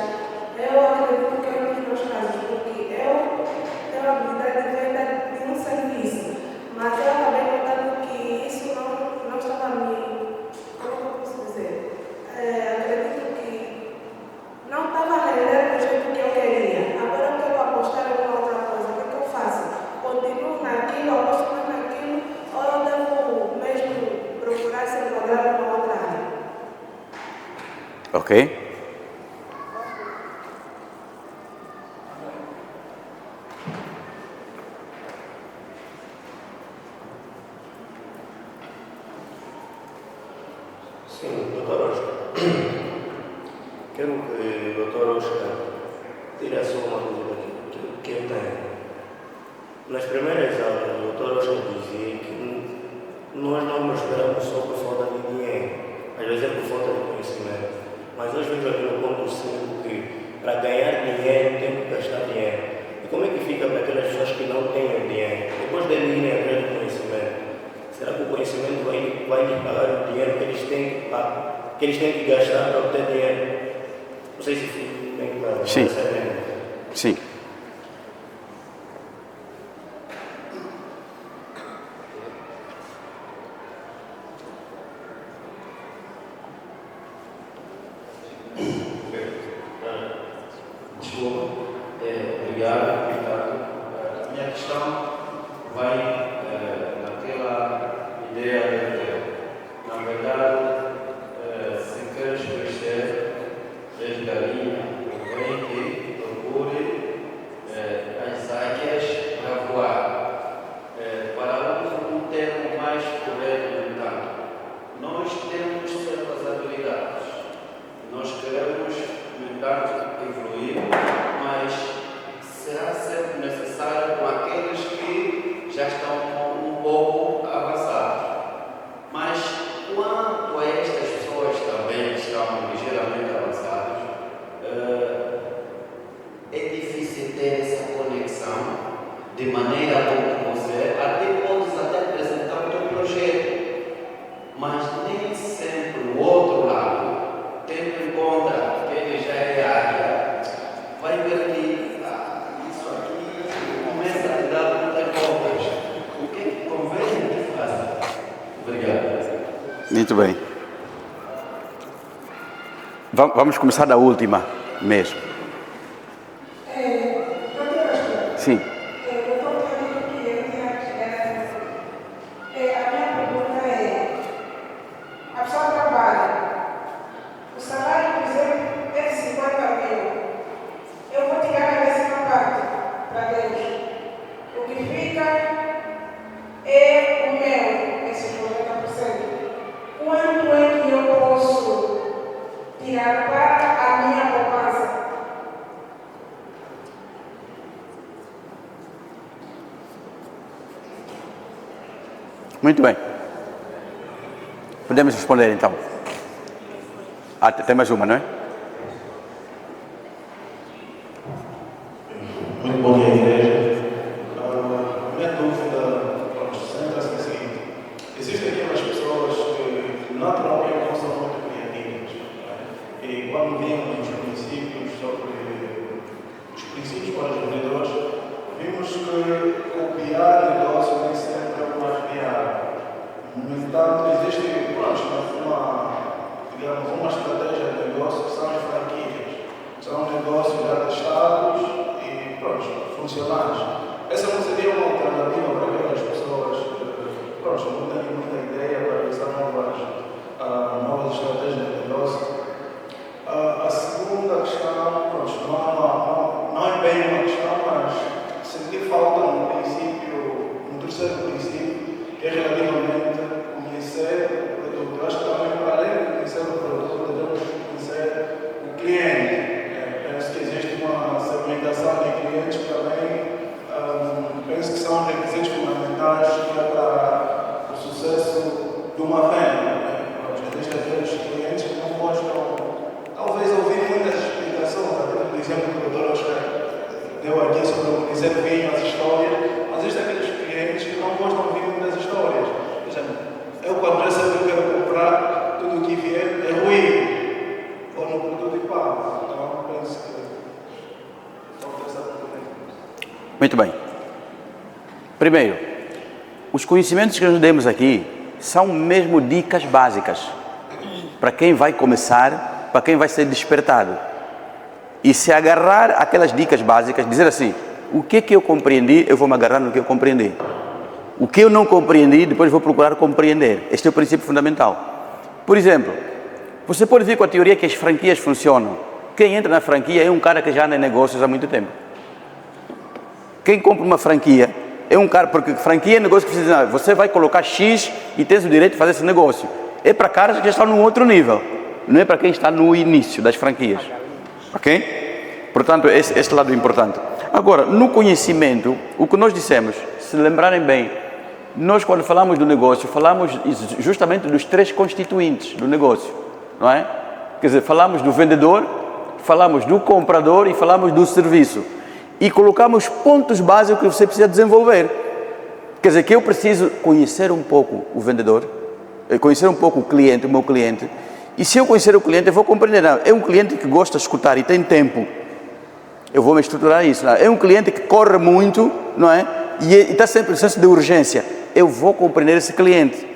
eu acredito que é um dos meus casos, porque eu tenho a habilidade de venda de um serviço, mas eu acabei notando que isso não estava me. Como eu posso dizer? Acredito que não estava rendendo do jeito que eu queria. Agora eu quero apostar em uma outra coisa. O que eu faço? Continuo naquilo, aposto mais naquilo, ou eu devo mesmo procurar se enquadrar numa outra área? Ok. Sim, doutor Oscar. Quero que o doutor Oscar tire a sua dúvida que eu tenho. Nas primeiras aulas, o doutor Oscar dizia que nós não prosperamos só por falta de dinheiro, às vezes é por falta de conhecimento. Mas hoje vejo aqui no ponto 5 que para ganhar dinheiro tem que gastar dinheiro. E como é que fica para aquelas pessoas que não têm o dinheiro? Depois de irem atrás do conhecimento, será que o conhecimento vai lhes pagar o dinheiro que eles têm que gastar para obter dinheiro? Não sei se tem claro. Sim. Sim. Desculpa, obrigado, Ricardo. A minha questão vai naquela ideia de, na verdade, se queres crescer, és galinha, convém que procure as águias para voar. Para um termo mais correto, no entanto, nós temos certas habilidades. Nós queremos, no entanto, evoluir, mas será sempre necessário com aqueles que já estão um pouco avançados. Mas quanto a estas pessoas também que estão ligeiramente avançadas, é difícil ter essa conexão de maneira como você podes até apresentar o teu projeto, mas nem sempre o outro lado, tendo em conta que ele já é área, vai ver que isso aqui começa a dar muitas voltas. O que convém que faça? Obrigado. Muito bem. Vamos começar da última mesmo. Sim. Muito bem. Podemos responder então. Tem mais uma, não é? Muito bom dia, igreja. Minha dúvida sempre é a seguinte: existem aquelas pessoas que naturalmente não são muito criativas, e quando vimos os princípios para os vendedores, vimos que copiar negócio nem sempre é o mais viável. No entanto, existe uma estratégia de negócio que são as franquias. São negócios já testados e funcionais. Essa não seria uma alternativa para aquelas pessoas que não têm muita ideia para realizar novas estratégias de negócio. A segunda questão, não é bem uma questão, mas senti falta no terceiro princípio, que é relativamente conhecer o produto. Eu acho que também, para além de conhecer o produto, devemos conhecer o cliente. Penso que existe uma segmentação de clientes que também penso que são requisitos fundamentais para o sucesso de uma venda. Existem aqueles clientes que não gostam, talvez, ouvir muitas explicações, até por exemplo que o doutor Oscar deu aqui sobre o dizer vinho, as histórias, mas existem aqueles clientes que não gostam de ouvir muitas histórias. Por exemplo, eu quando já sei que eu quero comprar, tudo o que vier é ruim, ou no produto e pago. Então, penso que falta essa componente. Muito bem. Primeiro, os conhecimentos que nós demos aqui são mesmo dicas básicas para quem vai começar, para quem vai ser despertado. E se agarrar aquelas dicas básicas, dizer assim: o que eu compreendi, eu vou me agarrar no que eu compreendi. O que eu não compreendi, depois vou procurar compreender. Este é o princípio fundamental. Por exemplo, você pode vir com a teoria que as franquias funcionam. Quem entra na franquia é um cara que já anda em negócios há muito tempo. Quem compra uma franquia é um cara, porque franquia é negócio que você diz, você vai colocar X e tens o direito de fazer esse negócio. É para caras que já estão num outro nível, não é para quem está no início das franquias. Ok? Portanto, este lado é importante. Agora, no conhecimento, o que nós dissemos, se lembrarem bem, nós quando falamos do negócio, falamos justamente dos três constituintes do negócio, não é? Quer dizer, falamos do vendedor, falamos do comprador e falamos do serviço. e colocamos pontos básicos que você precisa desenvolver. Quer dizer, que eu preciso conhecer um pouco o vendedor, conhecer um pouco o cliente, o meu cliente, e se eu conhecer o cliente, eu vou compreender, não, é um cliente que gosta de escutar e tem tempo, eu vou me estruturar isso. Não, é um cliente que corre muito, não é? E está sempre em senso de urgência, eu vou compreender esse cliente,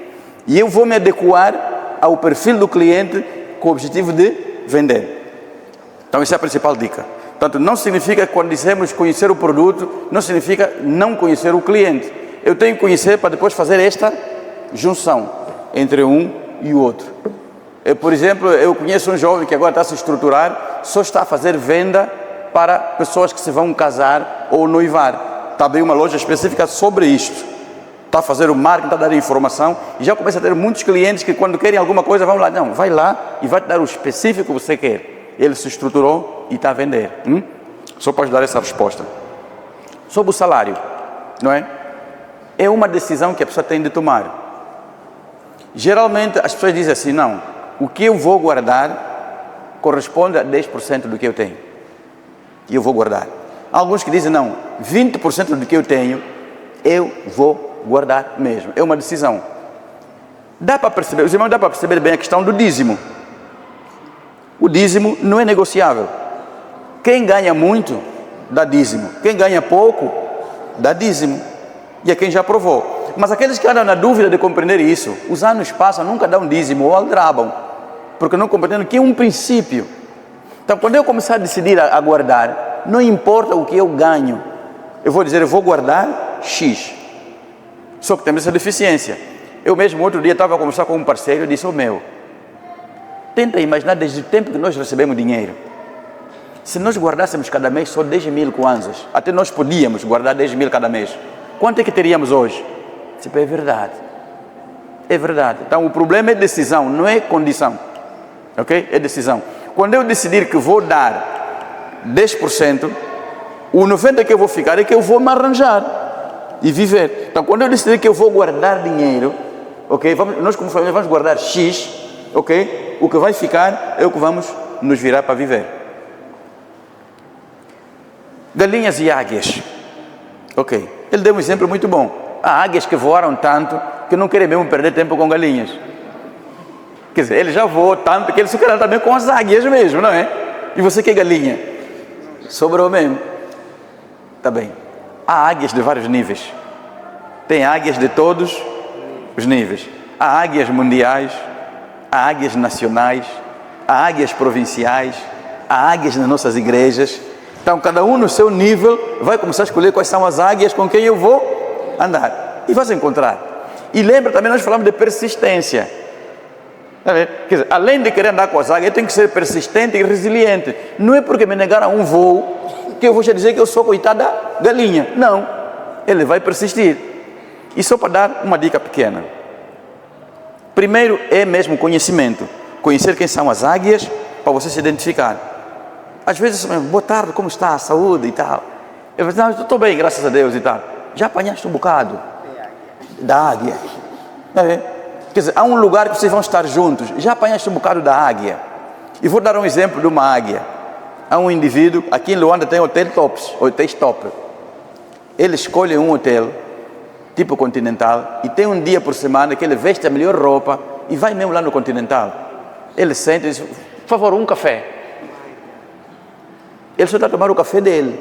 e eu vou me adequar ao perfil do cliente com o objetivo de vender. Então, essa é a principal dica. Portanto, não significa que quando dizemos conhecer o produto, não significa não conhecer o cliente. Eu tenho que conhecer para depois fazer esta junção entre um e o outro. Por exemplo, eu conheço um jovem que agora está a se estruturar, só está a fazer venda para pessoas que se vão casar ou noivar. Está a abrir uma loja específica sobre isto. Está a fazer o marketing, está a dar informação e já começa a ter muitos clientes que quando querem alguma coisa vão lá, não, vai lá e vai te dar o específico que você quer. Ele se estruturou e está a vender. Só para dar essa resposta. Sobre o salário, não é? É uma decisão que a pessoa tem de tomar. Geralmente as pessoas dizem assim, não, o que eu vou guardar corresponde a 10% do que eu tenho. E eu vou guardar. Há alguns que dizem, não, 20% do que eu tenho, eu vou guardar mesmo. É uma decisão. Dá para perceber, os irmãos, dá para perceber bem a questão do dízimo. O dízimo não é negociável. Quem ganha muito, dá dízimo. Quem ganha pouco, dá dízimo. E é quem já provou. Mas aqueles que andam na dúvida de compreender isso, os anos passam, nunca dão dízimo ou aldrabam, porque não compreendem que é um princípio. Então, quando eu começar a decidir a guardar, não importa o que eu ganho, eu vou dizer, eu vou guardar X. Só que temos essa deficiência. Eu mesmo, outro dia, estava a conversar com um parceiro e disse, tenta imaginar desde o tempo que nós recebemos dinheiro. Se nós guardássemos cada mês só 10 mil kwanzas, até nós podíamos guardar 10 mil cada mês. Quanto é que teríamos hoje? Tipo, é verdade. É verdade. Então, o problema é decisão, não é condição. Ok? É decisão. Quando eu decidir que vou dar 10%, o 90% que eu vou ficar é que eu vou me arranjar e viver. Então, quando eu decidir que eu vou guardar dinheiro, ok? Nós como família vamos guardar X, ok? O que vai ficar é o que vamos nos virar para viver. Galinhas e águias. Ok. Ele deu um exemplo muito bom. Há águias que voaram tanto que não querem mesmo perder tempo com galinhas. Quer dizer, ele já voou tanto que ele se quer também com as águias mesmo, não é? E você que é galinha? Sobrou mesmo. Tá bem. Há águias de vários níveis. Tem águias de todos os níveis. Há águias mundiais, há águias nacionais, há águias provinciais, há águias nas nossas igrejas. Então, cada um no seu nível vai começar a escolher quais são as águias com quem eu vou andar. E vai se encontrar. E lembra também, nós falamos de persistência. Quer dizer, além de querer andar com as águias, eu tenho que ser persistente e resiliente. Não é porque me negaram um voo que eu vou já dizer que eu sou coitada galinha. Não. Ele vai persistir. E só para dar uma dica pequena. Primeiro é mesmo conhecimento. Conhecer quem são as águias para você se identificar. Às vezes, boa tarde, como está a saúde e tal? Eu falo, não, estou bem, graças a Deus e tal. Já apanhaste um bocado da águia? Quer dizer, há um lugar que vocês vão estar juntos. Já apanhaste um bocado da águia? E vou dar um exemplo de uma águia. Há um indivíduo, aqui em Luanda tem hotéis top. Ele escolhe um hotel, tipo Continental, e tem um dia por semana que ele veste a melhor roupa e vai mesmo lá no Continental. Ele senta e diz, por favor, um café. Ele só está a tomar o café dele.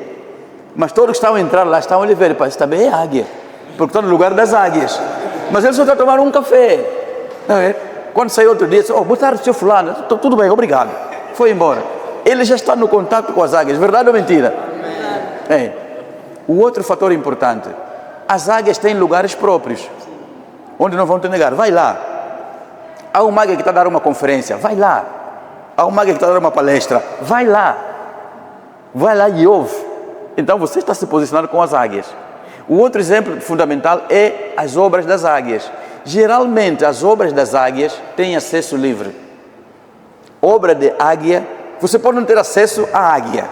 Mas todos que estão a entrar lá estão a lhe ver. Isso também é águia. Porque está no lugar das águias. Mas ele só está a tomar um café. Quando saiu outro dia, disse, boa tarde, senhor fulano. Tudo bem, obrigado. Foi embora. Ele já está no contato com as águias. Verdade ou mentira? O outro fator importante. As águias têm lugares próprios. Onde não vão te negar. Vai lá. Há uma águia que está a dar uma conferência. Vai lá. Há uma águia que está a dar uma palestra. Vai lá. Vai lá e ouve. Então você está se posicionando com as águias. O outro exemplo fundamental é as obras das águias. Geralmente as obras das águias têm acesso livre. Obra de águia, você pode não ter acesso à águia,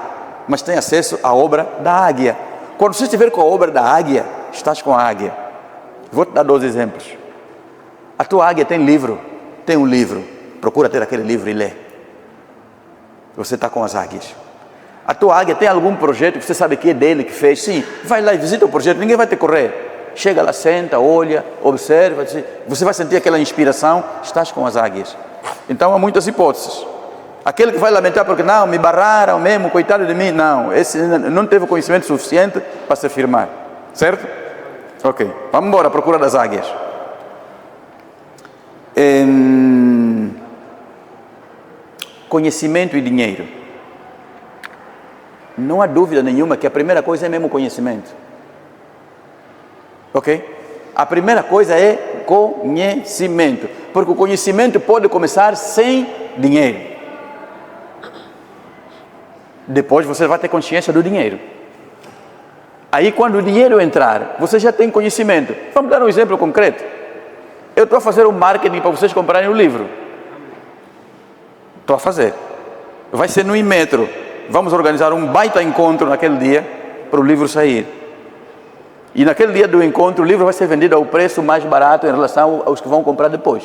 mas tem acesso à obra da águia. Quando você estiver com a obra da águia, estás com a águia. Vou te dar 2 exemplos. A tua águia tem livro? Tem um livro. Procura ter aquele livro e lê. Você está com as águias. A tua águia tem algum projeto que você sabe que é dele, que fez? Sim, vai lá e visita o projeto, ninguém vai te correr. Chega lá, senta, olha, observa, você vai sentir aquela inspiração, estás com as águias. Então há muitas hipóteses. Aquele que vai lamentar porque não, me barraram mesmo, coitado de mim, não, esse não teve conhecimento suficiente para se afirmar, certo? Ok, vamos embora à procura das águias. Conhecimento e dinheiro. Não há dúvida nenhuma que a primeira coisa é mesmo conhecimento. Ok? A primeira coisa é conhecimento. Porque o conhecimento pode começar sem dinheiro. Depois você vai ter consciência do dinheiro. Aí quando o dinheiro entrar, você já tem conhecimento. Vamos dar um exemplo concreto. Eu estou a fazer um marketing para vocês comprarem o livro. Estou a fazer. Vai ser no Inmetro. Vamos organizar um baita encontro naquele dia para o livro sair. E naquele dia do encontro o livro vai ser vendido ao preço mais barato em relação aos que vão comprar depois.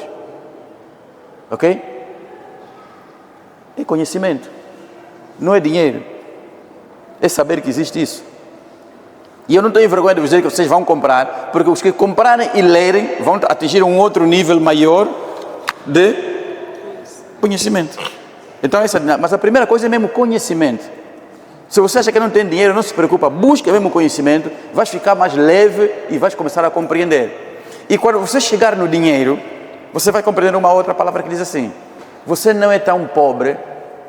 Ok? É conhecimento. Não é dinheiro. É saber que existe isso. E eu não tenho vergonha de dizer que vocês vão comprar, porque os que comprarem e lerem vão atingir um outro nível maior de conhecimento. Então, mas a primeira coisa é mesmo conhecimento. Se você acha que não tem dinheiro, não se preocupa, busque mesmo conhecimento, vais ficar mais leve e vais começar a compreender. E quando você chegar no dinheiro, você vai compreender uma outra palavra que diz assim: você não é tão pobre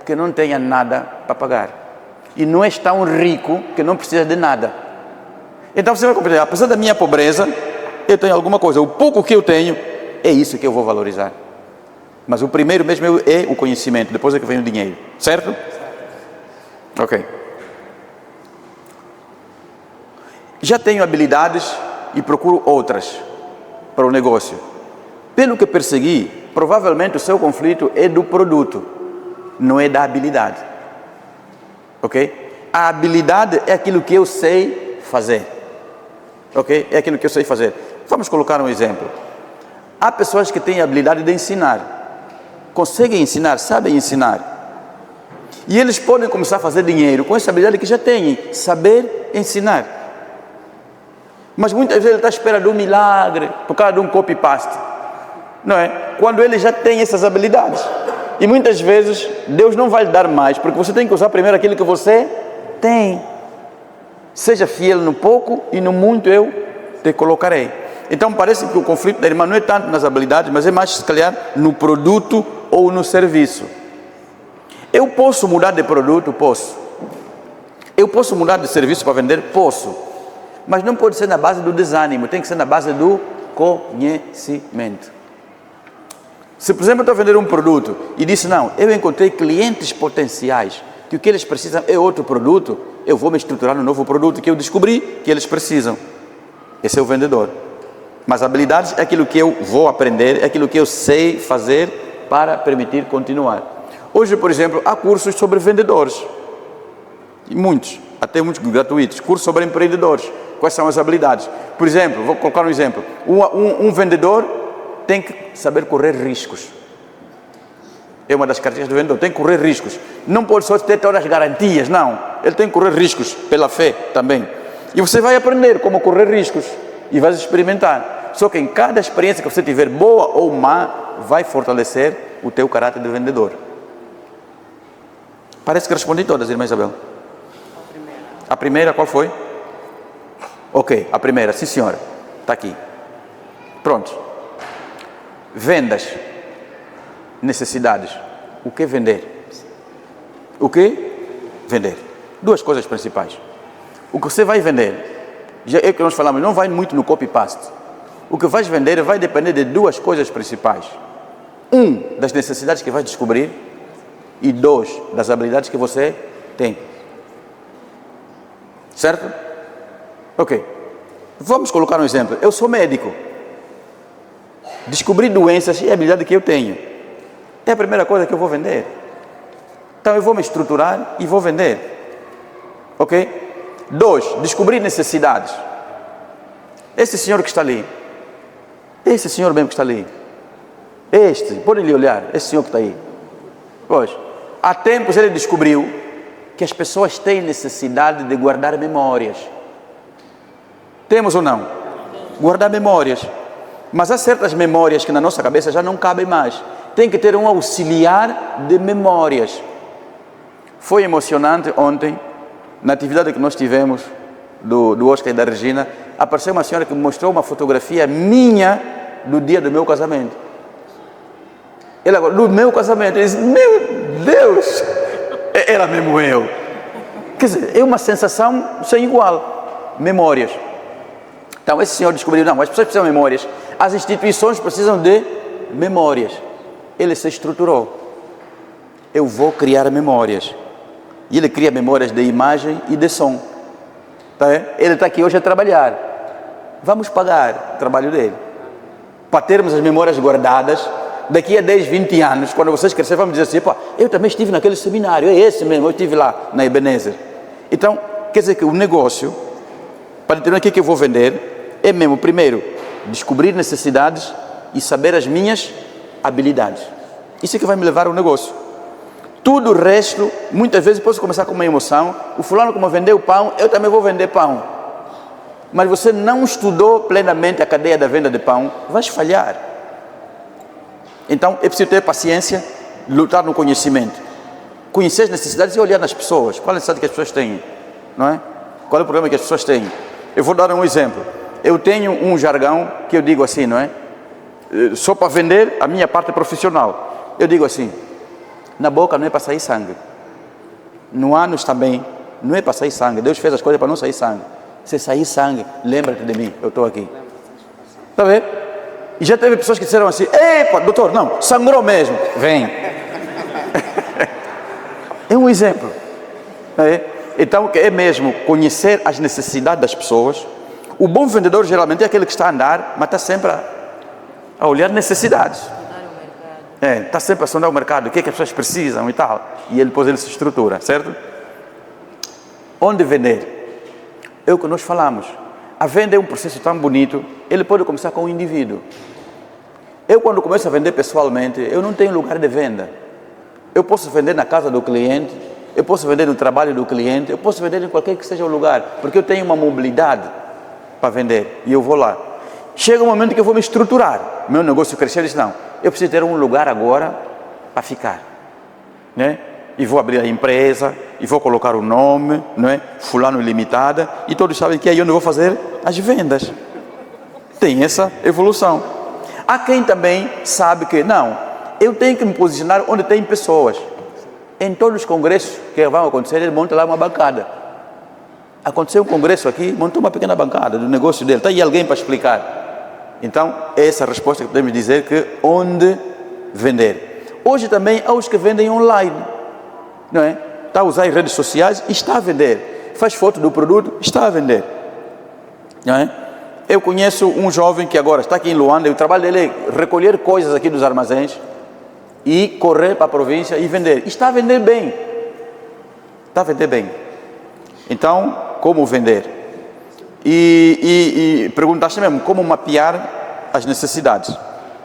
que não tenha nada para pagar, e não és tão rico que não precisa de nada. Então você vai compreender, apesar da minha pobreza, eu tenho alguma coisa, o pouco que eu tenho, é isso que eu vou valorizar. Mas o primeiro mesmo é o conhecimento, depois é que vem o dinheiro, certo? Ok. Já tenho habilidades e procuro outras para o negócio. Pelo que persegui, provavelmente o seu conflito é do produto, não é da habilidade. Ok? A habilidade é aquilo que eu sei fazer. Ok? É aquilo que eu sei fazer. Vamos colocar um exemplo. Há pessoas que têm a habilidade de ensinar. Conseguem ensinar, sabem ensinar. E eles podem começar a fazer dinheiro com essa habilidade que já têm, saber ensinar. Mas muitas vezes ele está à espera de um milagre, por causa de um copy-paste. Não é? Quando ele já tem essas habilidades. E muitas vezes Deus não vai lhe dar mais, porque você tem que usar primeiro aquilo que você tem. Seja fiel no pouco e no muito eu te colocarei. Então parece que o conflito da irmã não é tanto nas habilidades, mas é mais, se calhar, no produto ou no serviço. Eu posso mudar de produto? Posso. Eu posso mudar de serviço para vender? Posso. Mas não pode ser na base do desânimo, tem que ser na base do conhecimento. Se, por exemplo, eu estou a vender um produto e disse, não, eu encontrei clientes potenciais, que o que eles precisam é outro produto, eu vou me estruturar no novo produto que eu descobri que eles precisam. Esse é o vendedor. Mas habilidades é aquilo que eu vou aprender, é aquilo que eu sei fazer para permitir continuar. Hoje, por exemplo, há cursos sobre vendedores. E muitos, até muitos gratuitos. Cursos sobre empreendedores. Quais são as habilidades? Por exemplo, vou colocar um exemplo. Um vendedor tem que saber correr riscos. É uma das características do vendedor. Tem que correr riscos. Não pode só ter todas as garantias, não. Ele tem que correr riscos pela fé também. E você vai aprender como correr riscos. E vai experimentar. Só que em cada experiência que você tiver, boa ou má, vai fortalecer o teu caráter de vendedor. Parece que respondi todas, irmã Isabel. A primeira qual foi? Ok, a primeira, sim senhora. Está aqui. Pronto. Vendas. Necessidades. O que vender? O que vender? Duas coisas principais. O que você vai vender, já é o que nós falamos, não vai muito no copy-paste. O que vais vender vai depender de duas coisas principais. Um, das necessidades que vais descobrir. E dois, das habilidades que você tem. Certo? Ok. Vamos colocar um exemplo. Eu sou médico. Descobrir doenças é a habilidade que eu tenho. É a primeira coisa que eu vou vender. Então eu vou me estruturar e vou vender. Ok? 2, descobrir necessidades. Esse senhor que está ali, esse senhor mesmo que está ali, podem lhe olhar, esse senhor que está aí. Pois, há tempos ele descobriu que as pessoas têm necessidade de guardar memórias. Temos ou não? Guardar memórias. Mas há certas memórias que na nossa cabeça já não cabem mais. Tem que ter um auxiliar de memórias. Foi emocionante ontem, na atividade que nós tivemos do Oscar e da Regina, apareceu uma senhora que me mostrou uma fotografia minha do dia do meu casamento. Ela agora, do meu casamento, eu disse, meu Deus, era mesmo eu. Quer dizer, é uma sensação sem igual. Memórias. Então, esse senhor descobriu, não, as pessoas precisam de memórias. As instituições precisam de memórias. Ele se estruturou. Eu vou criar memórias. E ele cria memórias de imagem e de som. Tá? Ele está aqui hoje a trabalhar. Vamos pagar o trabalho dele. Para termos as memórias guardadas, daqui a 10, 20 anos, quando vocês crescerem, vamos dizer assim, pô, eu também estive naquele seminário, é esse mesmo, eu estive lá na Ebenezer. Então, quer dizer que o negócio, para entender o que eu vou vender, é mesmo, primeiro, descobrir necessidades e saber as minhas habilidades. Isso é que vai me levar ao negócio. Tudo o resto, muitas vezes posso começar com uma emoção, o fulano como vendeu pão, eu também vou vender pão. Mas você não estudou plenamente a cadeia da venda de pão, vais falhar. Então, é preciso ter paciência, lutar no conhecimento. Conhecer as necessidades e olhar nas pessoas. Qual é a necessidade que as pessoas têm? Não é? Qual é o problema que as pessoas têm? Eu vou dar um exemplo. Eu tenho um jargão que eu digo assim, não é? Só para vender a minha parte profissional. Eu digo assim, na boca não é para sair sangue. No ânus também não é para sair sangue. Deus fez as coisas para não sair sangue. Se sair sangue, lembra-te de mim, eu estou aqui. Está vendo? E já teve pessoas que disseram assim, epa, doutor, não, sangrou mesmo. Vem. É um exemplo. É? Então, é mesmo conhecer as necessidades das pessoas. O bom vendedor geralmente é aquele que está a andar, mas está sempre a olhar necessidades. Está sempre a sondar o mercado, o que é que as pessoas precisam e tal. E depois ele se estrutura, certo? Onde vender? É o que nós falamos. A venda é um processo tão bonito, ele pode começar com o indivíduo. Eu, quando começo a vender pessoalmente, eu não tenho lugar de venda. Eu posso vender na casa do cliente, eu posso vender no trabalho do cliente, eu posso vender em qualquer que seja o lugar, porque eu tenho uma mobilidade para vender e eu vou lá. Chega um momento que eu vou me estruturar, meu negócio crescer, eu disse, não, eu preciso ter um lugar agora para ficar, né? E vou abrir a empresa, e vou colocar o nome, não é? Fulano Limitada, e todos sabem que é aí onde eu vou fazer as vendas. Tem essa evolução. Há quem também sabe que, não, eu tenho que me posicionar onde tem pessoas. Em todos os congressos que vão acontecer, ele monta lá uma bancada. Aconteceu um congresso aqui, montou uma pequena bancada do negócio dele, está aí alguém para explicar. Então, é essa a resposta que podemos dizer que onde vender. Hoje também há os que vendem online, não é? Está a usar as redes sociais e está a vender. Faz foto do produto, está a vender. Não é? Eu conheço um jovem que agora está aqui em Luanda, e o trabalho dele é recolher coisas aqui dos armazéns e correr para a província e vender. E está a vender bem. Está a vender bem. Então, como vender? E perguntaste mesmo, como mapear as necessidades,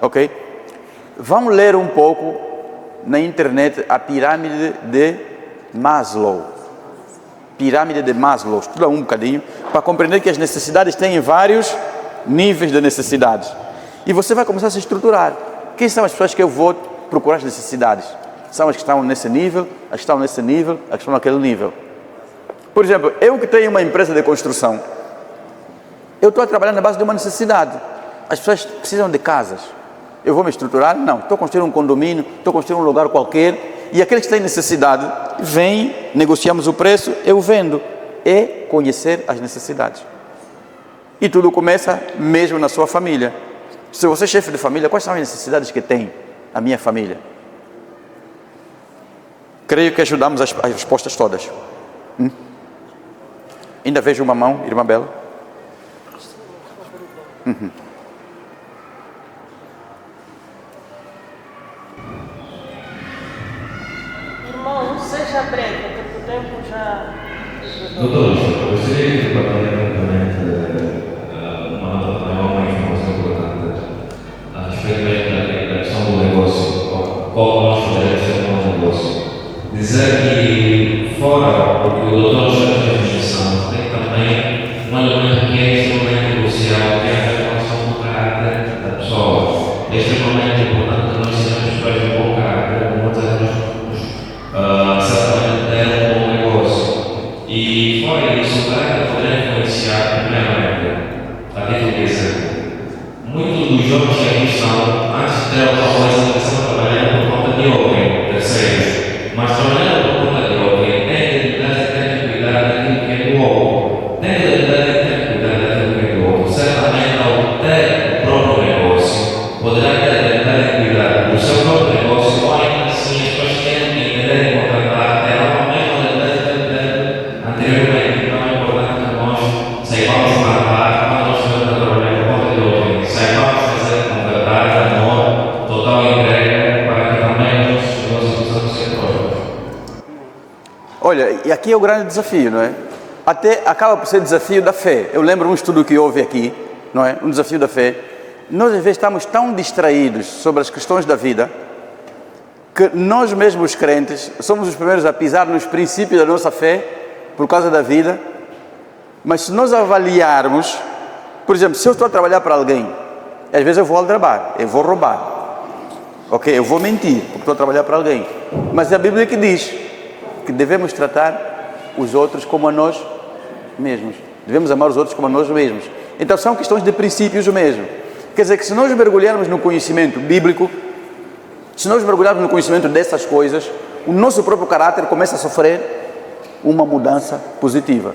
ok? Vamos ler um pouco na internet a pirâmide de Maslow. Pirâmide de Maslow, estuda um bocadinho, para compreender que as necessidades têm vários níveis de necessidades. E você vai começar a se estruturar. Quem são as pessoas que eu vou procurar as necessidades? São as que estão nesse nível, as que estão nesse nível, as que estão naquele nível. Por exemplo, eu que tenho uma empresa de construção, eu estou a trabalhar na base de uma necessidade. As pessoas precisam de casas. Eu vou me estruturar? Não. Estou construindo um condomínio, estou construindo um lugar qualquer, e aqueles que têm necessidade, vêm, negociamos o preço, eu vendo. É conhecer as necessidades. E tudo começa mesmo na sua família. Se você é chefe de família, quais são as necessidades que tem a minha família? Creio que ajudamos as respostas todas. Ainda vejo uma mão, irmã Bela. Irmão, seja breve, porque o tempo já... Doutor, eu gostaria de trabalhar rapidamente uma informação importante a respeito da questão do negócio. Qual nós deve ser o nosso negócio? dizer que fora o que o doutor chama de definição, tem também um elemento que é extremamente crucial, que é a relação do caráter da pessoa. É extremamente importante que nós sejamos pessoas de bom caráter, como certamente ter um bom negócio. E fora isso, o caráter poderá influenciar, primeiramente, a título de exemplo. Muitos dos jovens que aqui estão, antes de ter alguma coisa, começam a trabalhar por conta de alguém, terceiros. Mas trabalhando por conta de alguém, tem a identidade de ter que cuidar daquilo que é do outro. Tem a identidade de ter que cuidar daquilo que é do outro. Certamente, ao ter o próprio negócio, poderá ter a identidade de cuidar do seu próprio negócio, ou ainda assim as pessoas têm que entender e contratar, ter a mesma identidade que teve anteriormente. Então é importante que nós saibamos tratar quando nós estamos a trabalhar por conta de alguém. Saibamos fazer com verdade, amor, total entrega, para que também os negócios possam ser prósperos. Olha, e aqui é o grande desafio, não é? Até acaba por ser desafio da fé. Eu lembro um estudo que houve aqui, não é? Um desafio da fé. Nós às vezes estamos tão distraídos sobre as questões da vida que nós mesmos crentes somos os primeiros a pisar nos princípios da nossa fé por causa da vida. Mas se nós avaliarmos, por exemplo, se eu estou a trabalhar para alguém, às vezes eu vou aldrabar, eu vou roubar, ok? Eu vou mentir porque estou a trabalhar para alguém. Mas é a Bíblia que diz que devemos tratar os outros como a nós mesmos. Devemos amar os outros como a nós mesmos. Então são questões de princípios mesmo. Quer dizer que se nós mergulharmos no conhecimento bíblico, se nós mergulharmos no conhecimento dessas coisas, o nosso próprio caráter começa a sofrer uma mudança positiva.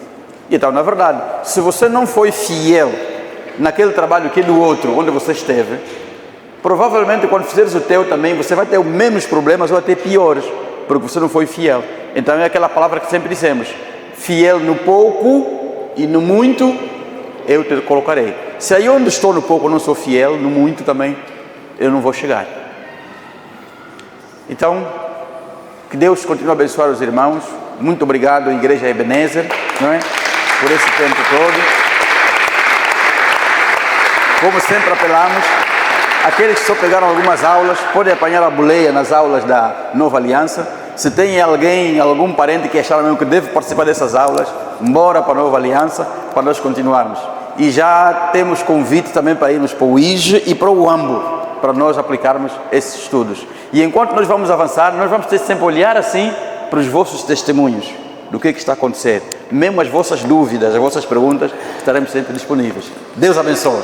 Então, na verdade, se você não foi fiel naquele trabalho que é do outro, onde você esteve, provavelmente quando fizeres o teu também, você vai ter os mesmos problemas ou até piores, porque você não foi fiel. Então é aquela palavra que sempre dissemos: fiel no pouco e no muito eu te colocarei. Se aí onde estou no pouco eu não sou fiel, no muito também eu não vou chegar. Então, que Deus continue a abençoar os irmãos. Muito obrigado, Igreja Ebenezer, não é? Por esse tempo todo. Como sempre apelamos, aqueles que só pegaram algumas aulas, podem apanhar a boleia nas aulas da Nova Aliança. Se tem alguém, algum parente que achar mesmo que deve participar dessas aulas, bora para a Nova Aliança, para nós continuarmos. E já temos convite também para irmos para o IGE e para o AMBO, para nós aplicarmos esses estudos. E enquanto nós vamos avançar, nós vamos ter sempre olhar assim para os vossos testemunhos do que está a acontecer. Mesmo as vossas dúvidas, as vossas perguntas, estaremos sempre disponíveis. Deus abençoe.